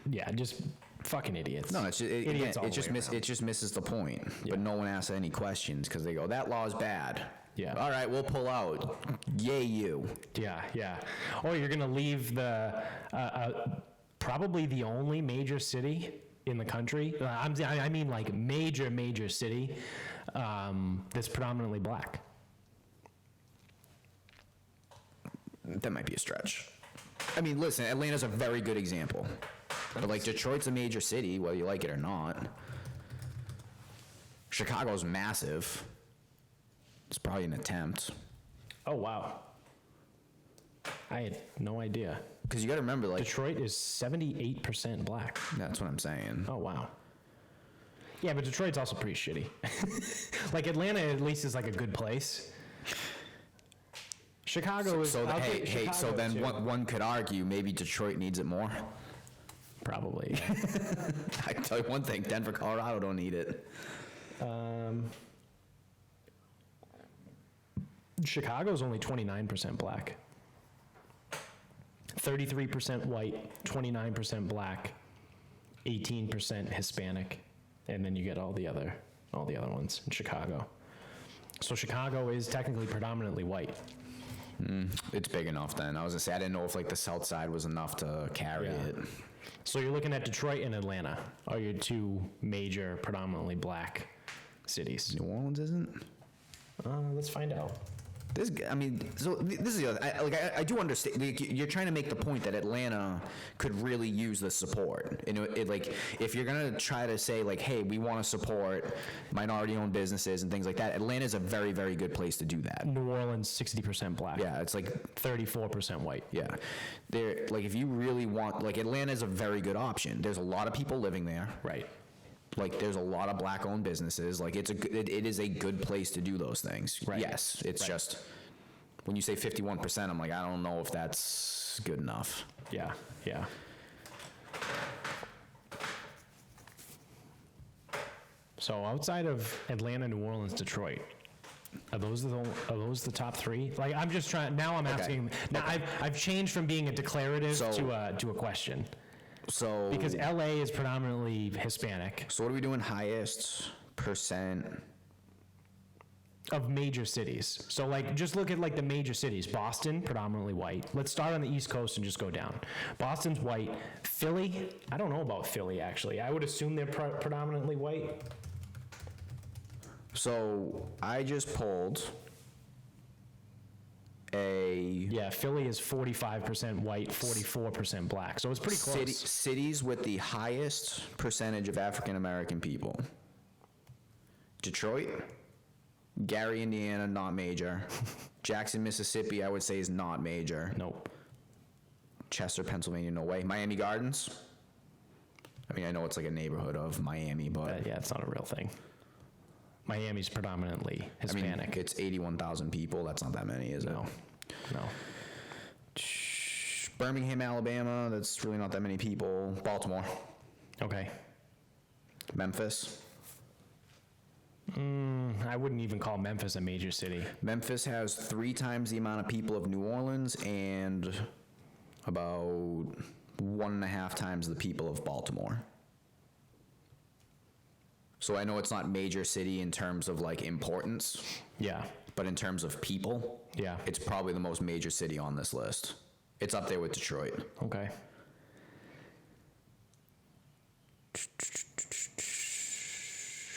yeah, just fucking idiots. No, it just misses the point. Yeah. But no one asks any questions because they go, that law is bad. Yeah. All right, we'll pull out. Yay, you. Yeah. Or you're going to leave the probably the only major city in the country. I mean, like major city that's predominantly black. That might be a stretch. I mean, listen, Atlanta's a very good example. But like Detroit's a major city, whether you like it or not. Chicago's massive. It's probably an attempt. Oh, wow. I had no idea. Because you got to remember, like... Detroit is 78% black. That's what I'm saying. Oh, wow. Yeah, but Detroit's also pretty shitty. Like, Atlanta at least is like a good place. Chicago is... So then one could argue maybe Detroit needs it more. Probably. I can tell you one thing, Denver, Colorado don't need it. Chicago's only 29% black. 33% white, 29% black, 18% Hispanic, and then you get all the other ones in Chicago. So Chicago is technically predominantly white. It's big enough then. I was gonna say, I didn't know if like the south side was enough to carry it. So you're looking at Detroit and Atlanta are your two major predominantly black cities. New Orleans isn't? Let's find out. This is the other. I do understand. Like, you're trying to make the point that Atlanta could really use the support. And like, if you're gonna try to say like, hey, we want to support minority-owned businesses and things like that, Atlanta is a very, very good place to do that. New Orleans, 60% black. Yeah, it's like 34% white. Yeah, they're like, if you really want, like, Atlanta is a very good option. There's a lot of people living there. Right. Like, there's a lot of black-owned businesses. Like, it is a good place to do those things. Right. Yes, it's just, when you say 51%, I'm like, I don't know if that's good enough. Yeah, yeah. So outside of Atlanta, New Orleans, Detroit, are those the top three? Like, I'm just trying, now I'm asking, now I've changed from being a declarative to a question. So Because LA is predominantly Hispanic. So what are we doing? Highest percent Of major cities. So like, just look at like the major cities. Boston, predominantly white. Let's start on the East Coast and just go down. Boston's white. Philly, I don't know about Philly actually. I would assume they're predominantly white. So I just pulled Yeah, Philly is 45% white, 44% black. So it's pretty close. Cities with the highest percentage of African American people. Detroit, Gary, Indiana, not major. Jackson, Mississippi, I would say is not major. Nope. Chester, Pennsylvania, no way. Miami Gardens. I mean, I know it's like a neighborhood of Miami, but Yeah, it's not a real thing. Miami's predominantly I mean, Hispanic. it's 81,000 people. That's not that many, is it? No. Birmingham, Alabama. That's really not that many people. Baltimore. Okay. Memphis. I wouldn't even call Memphis a major city. Memphis has 3 times the amount of people of New Orleans and about 1.5 times the people of Baltimore. So I know it's not major city in terms of like importance, Yeah. but in terms of people, Yeah. it's probably the most major city on this list. It's up there with Detroit. Okay.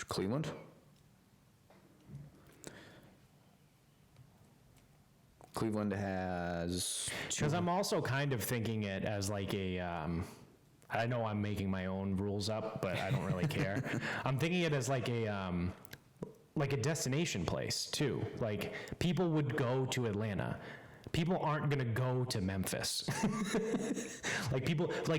Cleveland? Cleveland has Because I'm also kind of thinking it as like a, I know I'm making my own rules up, but I don't really care. I'm thinking it as like a destination place too. Like, people would go to Atlanta. People aren't gonna go to Memphis. Like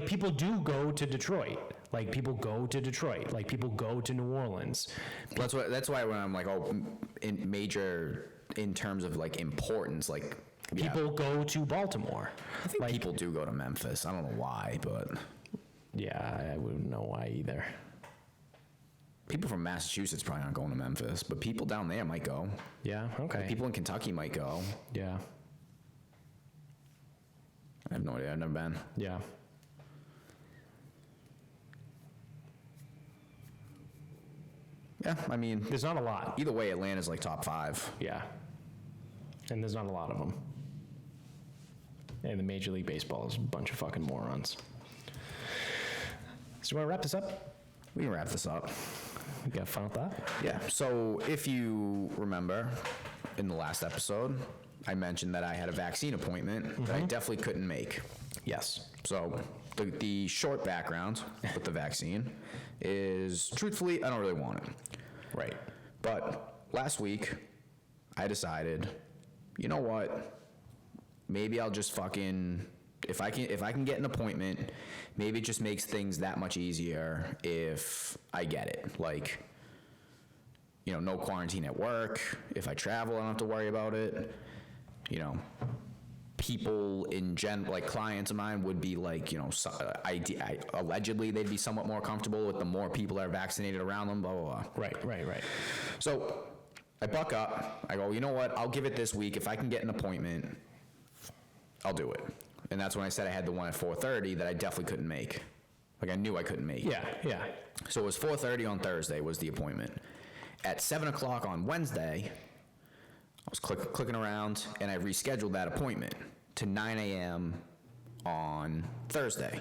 people do go to Detroit. Like people go to Detroit. Like people go to New Orleans. That's why when I'm like, oh, in major in terms of like importance, like People go to Baltimore. I think people do go to Memphis. I don't know why, but yeah, I wouldn't know why either. people from Massachusetts probably aren't going to Memphis, but people down there might go. Yeah, okay. People in Kentucky might go. Yeah, I have no idea. I've never been. yeah. Yeah, I mean, There's not a lot. either way, Atlanta's like top 5. Yeah. And there's not a lot of them. And the Major League Baseball is a bunch of fucking morons. So you want to wrap this up? We can wrap this up. You got a final thought? Yeah, so if you remember, in the last episode, I mentioned that I had a vaccine appointment that I definitely couldn't make. Yes. So the short background with the vaccine is, truthfully, I don't really want it. Right. But last week, I decided, you know what? Maybe I'll just fucking, if I can get an appointment, maybe it just makes things that much easier if I get it. Like, you know, no quarantine at work. If I travel, I don't have to worry about it. You know, people in like clients of mine would be like, you know, allegedly they'd be somewhat more comfortable with the more people that are vaccinated around them, blah, blah, blah. Right. So I buck up. I go, you know what? I'll give it this week. If I can get an appointment, I'll do it. And that's when I said I had the one at 4:30 that I definitely couldn't make. Like, I knew I couldn't make. Yeah. So it was 4:30 on Thursday was the appointment. At 7 o'clock on Wednesday, I was clicking around, and I rescheduled that appointment to 9 a.m. on Thursday.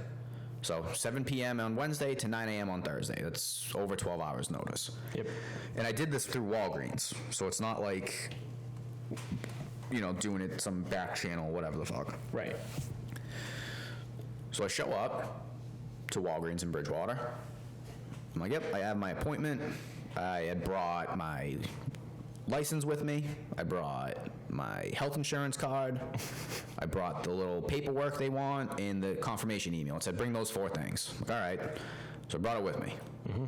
So 7 p.m. on Wednesday to 9 a.m. on Thursday. That's over 12 hours notice. Yep. And I did this through Walgreens, so it's not like, you know, doing it some back channel, whatever the fuck. Right. So I show up to Walgreens in Bridgewater. I'm like, yep, I have my appointment. I had brought my license with me. I brought my health insurance card. I brought the little paperwork they want and the confirmation email. It said, bring those 4 things. I'm like, all right. So I brought it with me. Mm-hmm.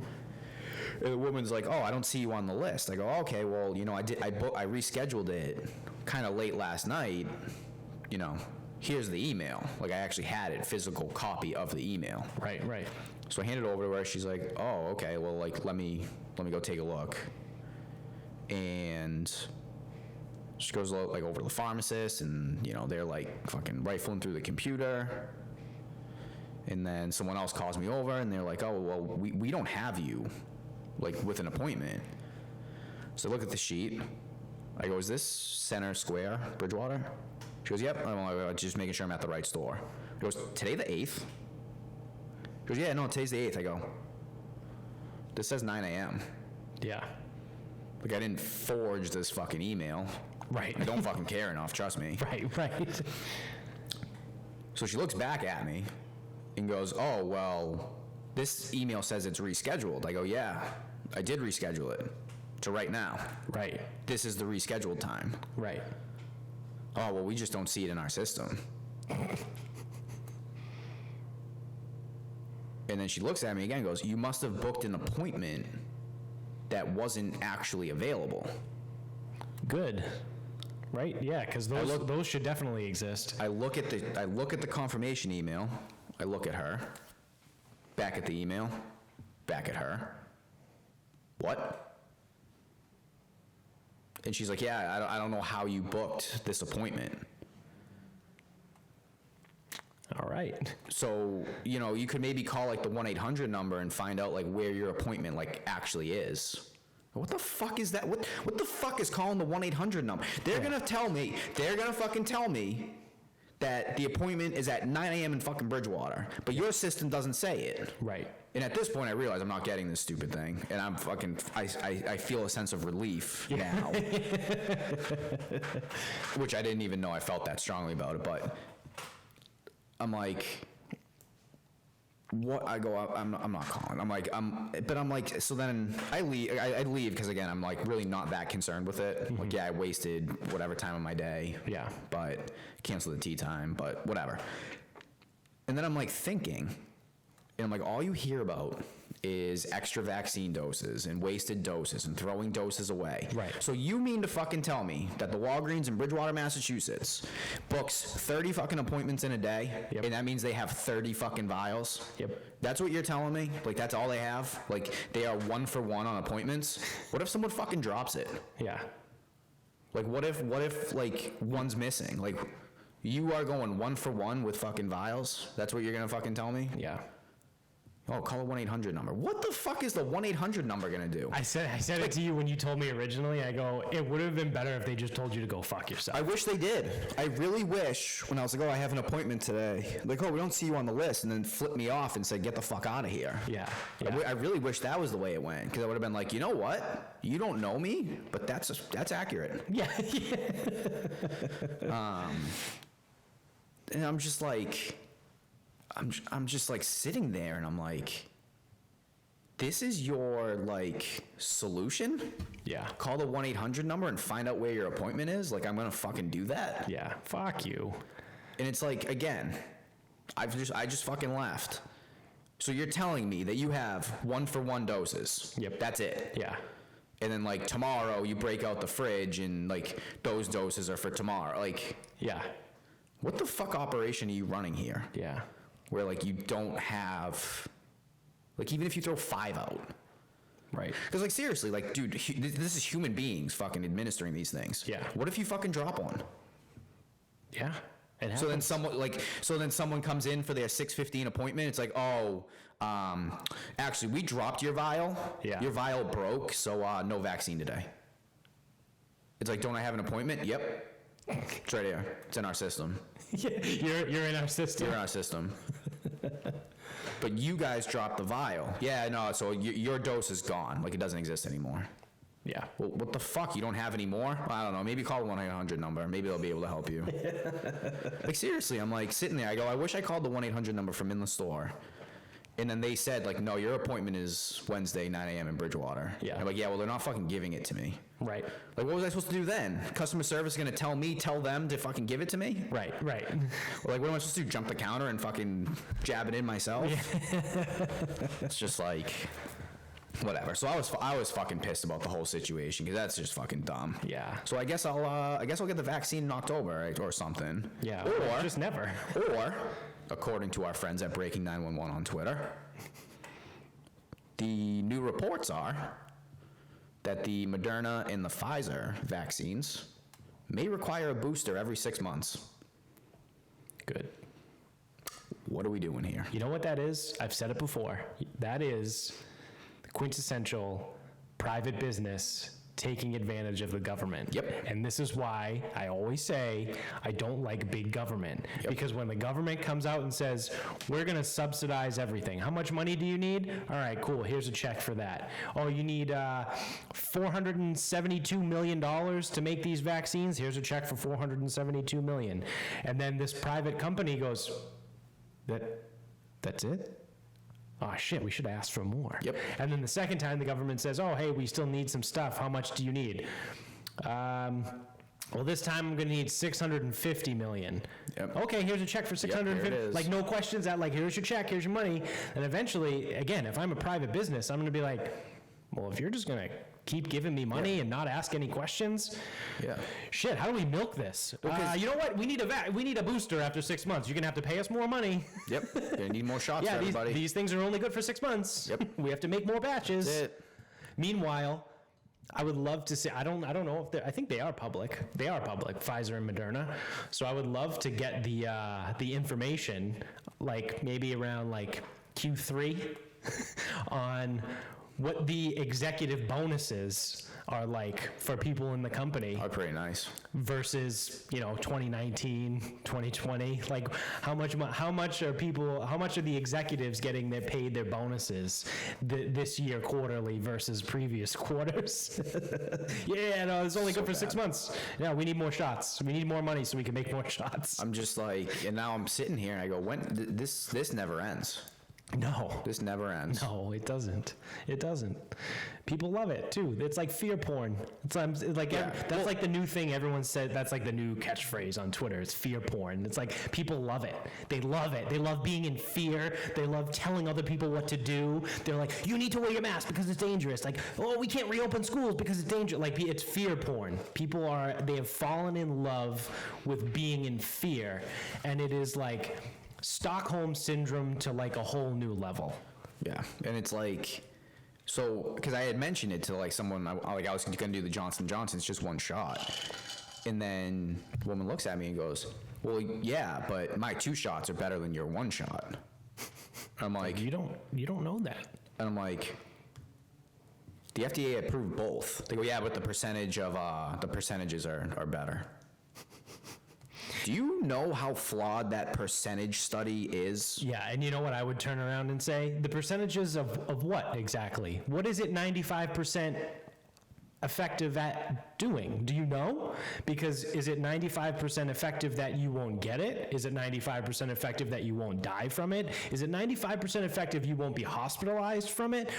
And the woman's like, oh, I don't see you on the list. I go, okay, well, you know, I rescheduled it kind of late last night. You know, here's the email. Like, I actually had it, physical copy of the email. Right. So I handed it over to her. She's like, oh, okay, well, like, let me go take a look. And she goes like over to the pharmacist, and you know, they're like fucking rifling through the computer. And then someone else calls me over, and they're like, oh, well, we don't have you like with an appointment. So I look at the sheet. I go, is this Center Square, Bridgewater? She goes, yep. I'm like, just making sure I'm at the right store. She goes, today the 8th? She goes, yeah, no, today's the 8th. I go, this says 9 a.m. Yeah. Like, I didn't forge this fucking email. Right. I don't fucking care enough, trust me. Right. So she looks back at me and goes, oh, well, this email says it's rescheduled. I go, yeah, I did reschedule it to right now. Right. This is the rescheduled time. Right. Oh, well, we just don't see it in our system. And then she looks at me again and goes, you must have booked an appointment that wasn't actually available. Good. Right? Yeah, because those should definitely exist. I look at the confirmation email. I look at her. Back at the email. Back at her. What? And she's like, yeah, I don't know how you booked this appointment. All right. So, you know, you could maybe call like the 1-800 number and find out like where your appointment like actually is. What the fuck is that? What the fuck is calling the 1-800 number? They're gonna fucking tell me that the appointment is at 9 a.m. in fucking Bridgewater, but your system doesn't say it. Right. And at this point, I realize I'm not getting this stupid thing, and I'm fucking, I feel a sense of relief now, which I didn't even know I felt that strongly about it, but I'm like, what? I go, I'm not calling. I'm like, so then I leave because again, I'm like really not that concerned with it. Mm-hmm. Like, yeah, I wasted whatever time of my day. Yeah. But cancel the tea time, but whatever. And then I'm like thinking, and I'm like, all you hear about is extra vaccine doses and wasted doses and throwing doses away. Right. So you mean to fucking tell me that the Walgreens in Bridgewater, Massachusetts books 30 fucking appointments in a day? Yep. And that means they have 30 fucking vials? Yep. That's what you're telling me? Like, that's all they have? Like, they are 1-for-1 on appointments? What if someone fucking drops it? Yeah. Like, what if like, one's missing? Like, you are going 1-for-1 with fucking vials? That's what you're gonna fucking tell me? Yeah. Oh, call a 1-800 number. What the fuck is the 1-800 number gonna do? I said it to you when you told me originally. I go, it would have been better if they just told you to go fuck yourself. I wish they did. I really wish when I was like, oh, I have an appointment today. Like, oh, we don't see you on the list, and then flip me off and say, get the fuck out of here. Yeah. I really wish that was the way it went, because I would have been like, you know what? You don't know me, but that's accurate. Yeah. And I'm just like, I'm just like sitting there, and I'm like, this is your like solution? Yeah. Call the 1-800 number and find out where your appointment is? Like, I'm gonna fucking do that? Yeah. Fuck you. And it's like, again, I just fucking left. So you're telling me that you have 1-for-1 doses? Yep. That's it? Yeah. And then like tomorrow you break out the fridge and like those doses are for tomorrow. Like, yeah. what the fuck operation are you running here? Yeah. Where, like, you don't have, like, even if you throw 5 out. Right. Because, like, seriously, like, dude, this is human beings fucking administering these things. Yeah. What if you fucking drop one? Yeah. It So then happens. someone comes in for their 6:15 appointment. It's like, oh, actually, we dropped your vial. Yeah. Your vial broke, so no vaccine today. It's like, don't I have an appointment? Yep. It's right here. It's in our system. Yeah, you're in our system. You're in our system. But you guys dropped the vial. Yeah, no, so your dose is gone. Like, it doesn't exist anymore. Yeah. Well, what the fuck? You don't have any more? I don't know. Maybe call the 1-800 number. Maybe they'll be able to help you. Like, seriously, I'm like sitting there. I go, I wish I called the 1-800 number from in the store. And then they said, like, no, your appointment is Wednesday, 9 a.m. in Bridgewater. Yeah. I'm like, yeah, well, they're not fucking giving it to me. Right. Like, what was I supposed to do then? Customer service is going to tell them to fucking give it to me? Right. Right. Or, like, what am I supposed to do? Jump the counter and fucking jab it in myself? It's just like, whatever. So I was fucking pissed about the whole situation because that's just fucking dumb. Yeah. So I guess I'll get the vaccine in October, right, or something. Yeah. Or just never. Or, according to our friends at Breaking 911 on Twitter, the new reports are that the Moderna and the Pfizer vaccines may require a booster every 6 months. Good. What are we doing here? You know what that is? I've said it before. That is the quintessential private business taking advantage of the government. Yep. And this is why I always say I don't like big government. Yep. Because when the government comes out and says, we're going to subsidize everything. How much money do you need? All right, cool. Here's a check for that. Oh, you need $472 million to make these vaccines? Here's a check for $472 million. And then this private company goes, that's it? Oh, shit, we should ask for more. Yep. And then the second time, the government says, oh, hey, we still need some stuff. How much do you need? Well, this time I'm going to need $650 million. Yep. Okay, here's a check for $650 here it is. Like, no questions. Like, here's your check, here's your money. And eventually, again, if I'm a private business, I'm going to be like, well, if you're just going to keep giving me money and not ask any questions, shit, how do we milk this? You know what? We need a booster after 6 months. You're going to have to pay us more money. Yep. Gonna need more shots for everybody. These things are only good for 6 months. Yep. We have to make more batches. That's it. Meanwhile, I would love to see, I don't know if I think they are public. They are public, Pfizer and Moderna. So I would love to get the information, like maybe around like Q3 on what the executive bonuses are like for people in the company Oh, pretty nice. versus, 2019, 2020. Like how much are the executives getting paid their bonuses this year quarterly versus previous quarters? Yeah, no, it's only good for 6 months. Yeah, we need more shots. We need more money so we can make more shots. I'm just like, and now I'm sitting here and I go, this never ends. No. This never ends. No, it doesn't. It doesn't. People love it too. It's like fear porn. That's like the new thing everyone said. That's like the new catchphrase on Twitter. It's fear porn. It's like people love it. They love it. They love being in fear. They love telling other people what to do. They're like, you need to wear your mask because it's dangerous. Like, oh, we can't reopen schools because it's dangerous. Like, it's fear porn. They have fallen in love with being in fear, and it is like Stockholm syndrome to like a whole new level. Yeah, and it's like, so because I had mentioned it to like someone, I was gonna do the Johnson & Johnson. It's just one shot, and then the woman looks at me and goes, "Well, yeah, but my 2 shots are better than your 1 shot." I'm like, You don't know that. and I'm like, the FDA approved both. They go, yeah, but the percentage of the percentages are better. Do you know how flawed that percentage study is? Yeah, and you know what I would turn around and say? The percentages of what exactly? What is it 95% effective at doing? Do you know? Because is it 95% effective that you won't get it? Is it 95% effective that you won't die from it? Is it 95% effective you won't be hospitalized from it?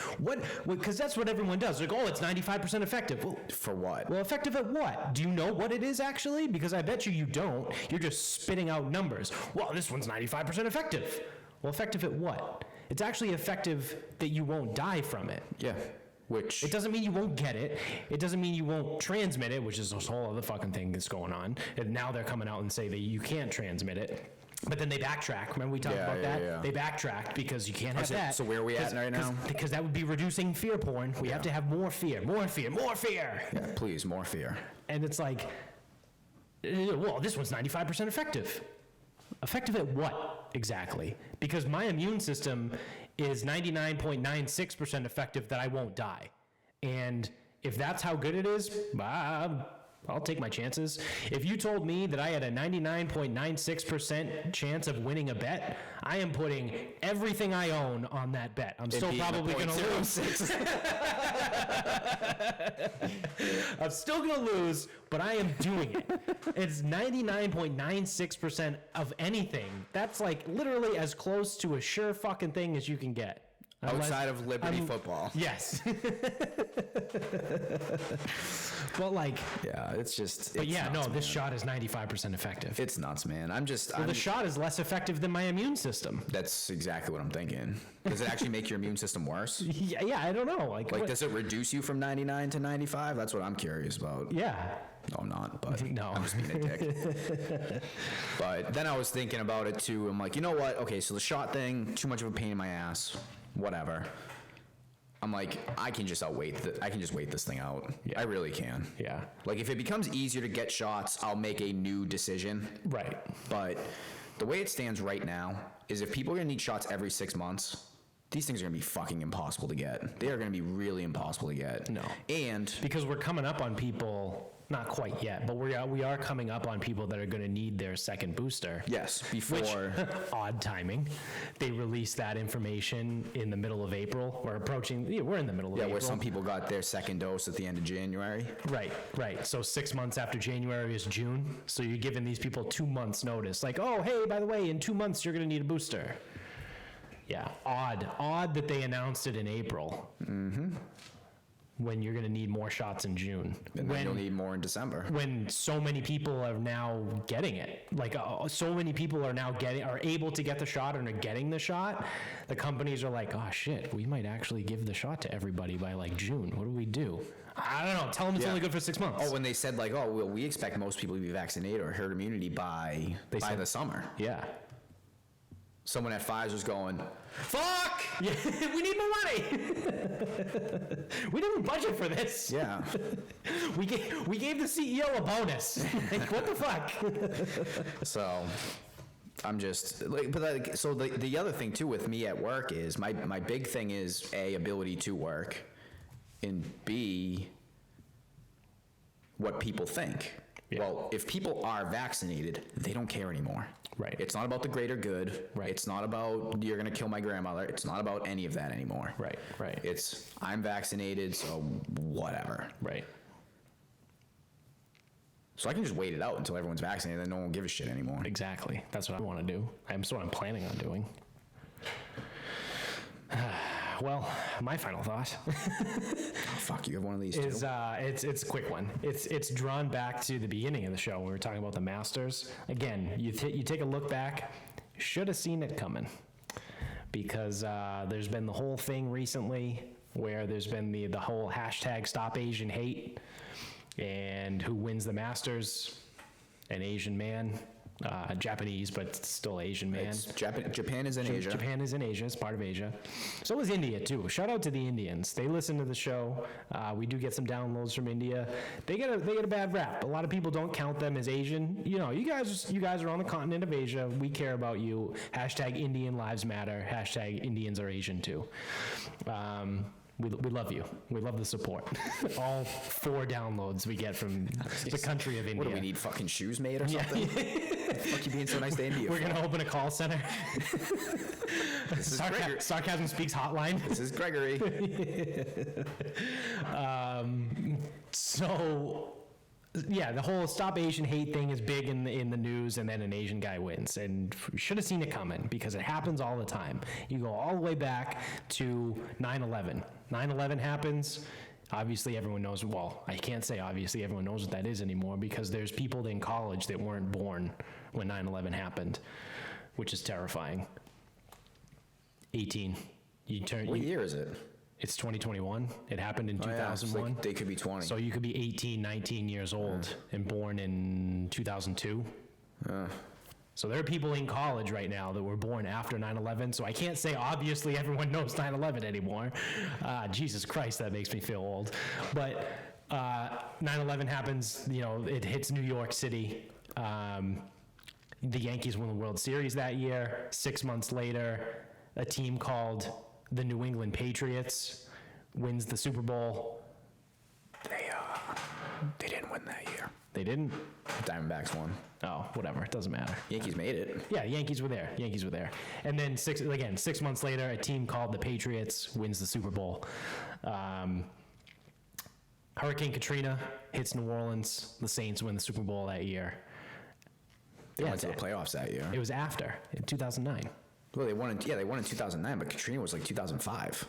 Because that's what everyone does. Like, oh, it's 95% effective. Well, For what? Well, effective at what? Do you know what it is actually? Because I bet you don't. You're just spitting out numbers. Well, this one's 95% effective. Well, effective at what? It's actually effective that you won't die from it. Yeah. Which It doesn't mean you won't get it. It doesn't mean you won't transmit it, which is this whole other fucking thing that's going on. And now they're coming out and say that you can't transmit it. But then they backtrack. Remember we talked about that? Yeah. They backtracked because you can't have that. So where are we at right now? Because that would be reducing fear porn. We have to have more fear, more fear, more fear. Yeah, please, more fear. And it's like, well, this one's 95% effective. Effective at what exactly? Because my immune system is 99.96% effective that I won't die. And if that's how good it is, I'll take my chances. If you told me that I had a 99.96% chance of winning a bet, I am putting everything I own on that bet. I'm still probably going to lose. I'm still going to lose, but I am doing it. It's 99.96% of anything. That's like literally as close to a sure fucking thing as you can get. Outside of Liberty football. Yes. But like, Yeah, it's just. but it's yeah, nuts, no, this man. shot is 95% effective. It's nuts, man. The shot is less effective than my immune system. That's exactly what I'm thinking. Does it actually make your immune system worse? Yeah, I don't know. Like, Like, does it reduce you from 99 to 95? That's what I'm curious about. yeah. No, I'm not, but No. I'm just being a dick. But then I was thinking about it too. I'm like, you know what? Okay, so the shot thing, too much of a pain in my ass. Whatever. I'm like, I can just wait this thing out. Yeah. I really can. Yeah. Like, if it becomes easier to get shots, I'll make a new decision. Right. But the way it stands right now is if people are gonna need shots every 6 months, these things are gonna be fucking impossible to get. They are gonna be really impossible to get. No. And Because we're coming up on people, not quite yet, but we are coming up on people that are going to need their second booster. yes, Which, before odd timing. They released that information in the middle of April. We're in the middle of April. where some people got their second dose at the end of January. Right. So 6 months after January is June. So you're giving these people 2 months notice. Like, oh, hey, by the way, in 2 months, you're going to need a booster. Yeah, odd that they announced it in April. Mm-hmm. When you're going to need more shots in June. And then you'll need more in December. When so many people are now getting it, like so many people are able to get the shot and are getting the shot, the companies are like, oh shit, we might actually give the shot to everybody by like June. What do we do? I don't know. Tell them it's only good for 6 months. Oh, when they said like, oh, well, we expect most people to be vaccinated or herd immunity by the summer. Yeah. Someone at Pfizer's going, fuck! Yeah, we need more money. We didn't budget for this. Yeah. We gave the CEO a bonus. Like, what the fuck? So I'm just like, but like, so the other thing too with me at work is my big thing is A, ability to work, and B, what people think. Yeah. Well, if people are vaccinated, they don't care anymore. Right. It's not about the greater good. Right. It's not about you're gonna kill my grandmother. It's not about any of that anymore. Right. It's I'm vaccinated, so whatever. Right. So I can just wait it out until everyone's vaccinated, then no one will give a shit anymore. Exactly. That's what I want to do. That's what I'm planning on doing. Well, my final thought Oh, fuck, you have one of these is too? it's a quick one. It's drawn back to the beginning of the show when we were talking about the Masters. Again, you take a look back, should have seen it coming, because there's been the whole thing recently where there's been the whole hashtag Stop Asian Hate, and who wins the Masters? An Asian man. Japanese, but still Asian man. Japan is in Asia. Japan is in Asia. It's part of Asia. So is India, too. Shout out to the Indians. They listen to the show. We do get some downloads from India. They get a bad rap. A lot of people don't count them as Asian. You know, you guys are on the continent of Asia. We care about you. Hashtag Indian Lives Matter. Hashtag Indians are Asian, too. We love you. We love the support. All 4 downloads we get from the country of India. What do we need, fucking shoes made or something? Fuck you being so nice to India. We're going to open a call center. This is Gregory. Sarcasm Speaks hotline. This is Gregory. So, yeah, the whole Stop Asian Hate thing is big in the news, and then an Asian guy wins. And you should have seen it coming, because it happens all the time. You go all the way back to 9/11. 9/11 happens. Obviously, everyone knows, well, I can't say obviously everyone knows what that is anymore, because there's people in college that weren't born when 9/11 happened, which is terrifying. 18. What year is it? It's 2021. It happened in Oh, yeah, it's 2001. like they could be 20. So you could be 18, 19 years old and born in 2002. So there are people in college right now that were born after 9/11. So I can't say obviously everyone knows 9/11 anymore. Jesus Christ, that makes me feel old. But 9/11 happens, you know, it hits New York City. The Yankees won the World Series that year. 6 months later, a team called the New England Patriots wins the Super Bowl. They didn't win that year. They didn't? Diamondbacks won. Oh, whatever. It doesn't matter. Yankees made it. Yeah, Yankees were there. Yankees were there. And then 6 months later, a team called the Patriots wins the Super Bowl. Hurricane Katrina hits New Orleans. The Saints win the Super Bowl that year. They went to the playoffs that year. It was after, in 2009. Well, they won in 2009, but Katrina was like 2005.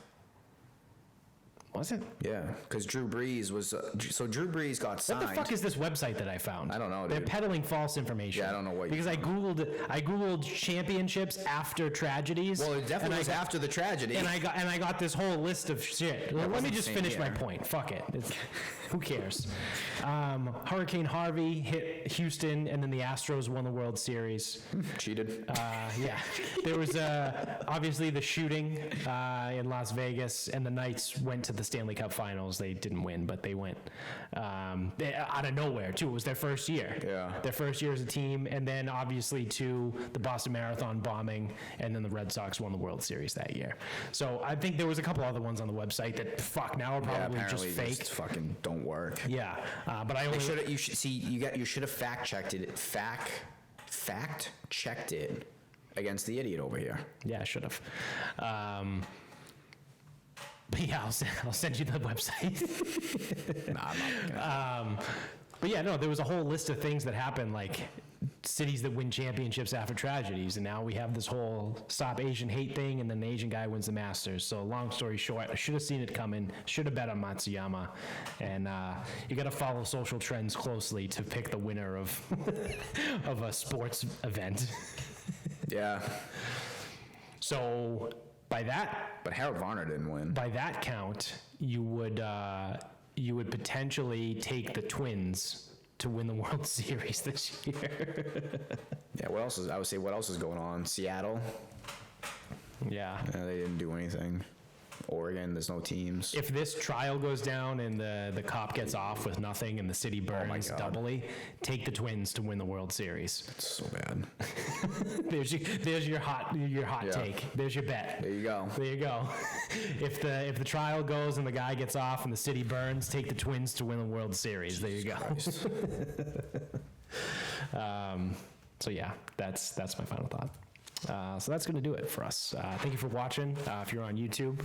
Was it? Yeah, because Drew Brees was so Drew Brees got signed. What the fuck is this website that I found? I don't know, They're dude. peddling false information. Yeah, I don't know what you because I googled championships after tragedies. Well, it definitely was after the tragedy. And I got this whole list of shit. Let me wasn't just the finish same my year. point. Fuck it. Who cares? Hurricane Harvey hit Houston, and then the Astros won the World Series. Cheated. Yeah, there was obviously the shooting in Las Vegas, and the Knights went to the Stanley Cup Finals. They didn't win, but they went out of nowhere too. It was their first year. Yeah. Their first year as a team, and then obviously to the Boston Marathon bombing, and then the Red Sox won the World Series that year. So I think there was a couple other ones on the website that now are probably just apparently fake. just fucking don't work. Yeah, but I only You should have fact checked it. Fact checked it against the idiot over here. Yeah, I should have. But yeah, I'll send you the website. Nah, I'm not looking at it. But yeah, no, there was a whole list of things that happened, like cities that win championships after tragedies, and now we have this whole Stop Asian Hate thing, and then the Asian guy wins the Masters. So long story short, I should have seen it coming, should have bet on Matsuyama, and you got to follow social trends closely to pick the winner of of a sports event. Yeah, So by that but Harold Varner didn't win. by that count, you would potentially take the Twins to win the World Series this year. Yeah, what else is going on? Seattle, Yeah. they didn't do anything. Oregon, there's no teams. If this trial goes down and the cop gets off with nothing and the city burns God. doubly, take the Twins to win the World Series. It's so bad. There's your hot Yeah. take. There's your bet. There you go. There you go. If the trial goes and the guy gets off and the city burns, take the Twins to win the World Series. There you go. Christ. So yeah, that's my final thought. So that's going to do it for us. Thank you for watching. If you're on YouTube,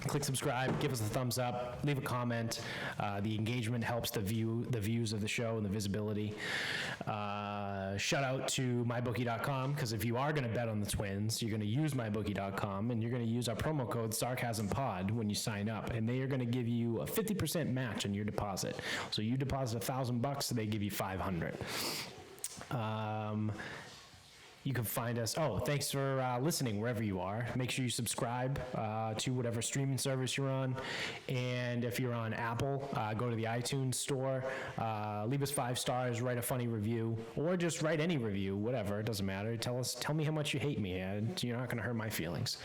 click subscribe, give us a thumbs up, leave a comment. The engagement helps the views of the show and the visibility. Shout out to mybookie.com, because if you are going to bet on the Twins, you're going to use mybookie.com, and you're going to use our promo code SarcasmPod when you sign up, and they are going to give you a 50% match on your deposit. So you deposit $1,000, so they give you $500. You can find us. Oh, thanks for listening wherever you are. Make sure you subscribe to whatever streaming service you're on. And if you're on Apple, go to the iTunes store, leave us 5 stars, write a funny review, or just write any review, whatever. It doesn't matter. Tell me how much you hate me. You're not going to hurt my feelings.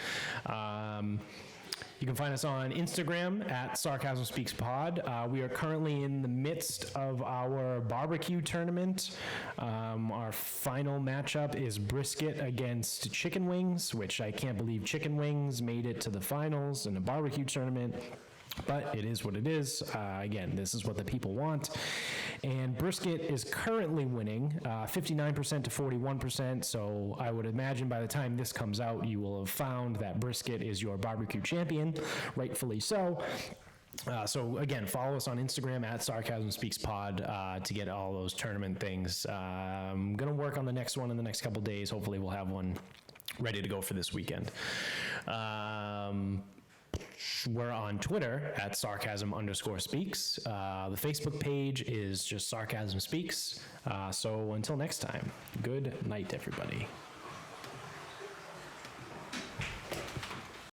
You can find us on Instagram at Sarcasm Speaks Pod. We are currently in the midst of our barbecue tournament. Our final matchup is brisket against chicken wings, which I can't believe chicken wings made it to the finals in a barbecue tournament. But it is what it is. Again, this is what the people want. And brisket is currently winning 59% to 41%. So I would imagine by the time this comes out, you will have found that brisket is your barbecue champion, rightfully so. So again, follow us on Instagram at Sarcasm Speaks Pod to get all those tournament things. I'm going to work on the next one in the next couple days. Hopefully we'll have one ready to go for this weekend. We're on Twitter at Sarcasm_speaks. The Facebook page is just Sarcasm Speaks. So until next time, good night, everybody.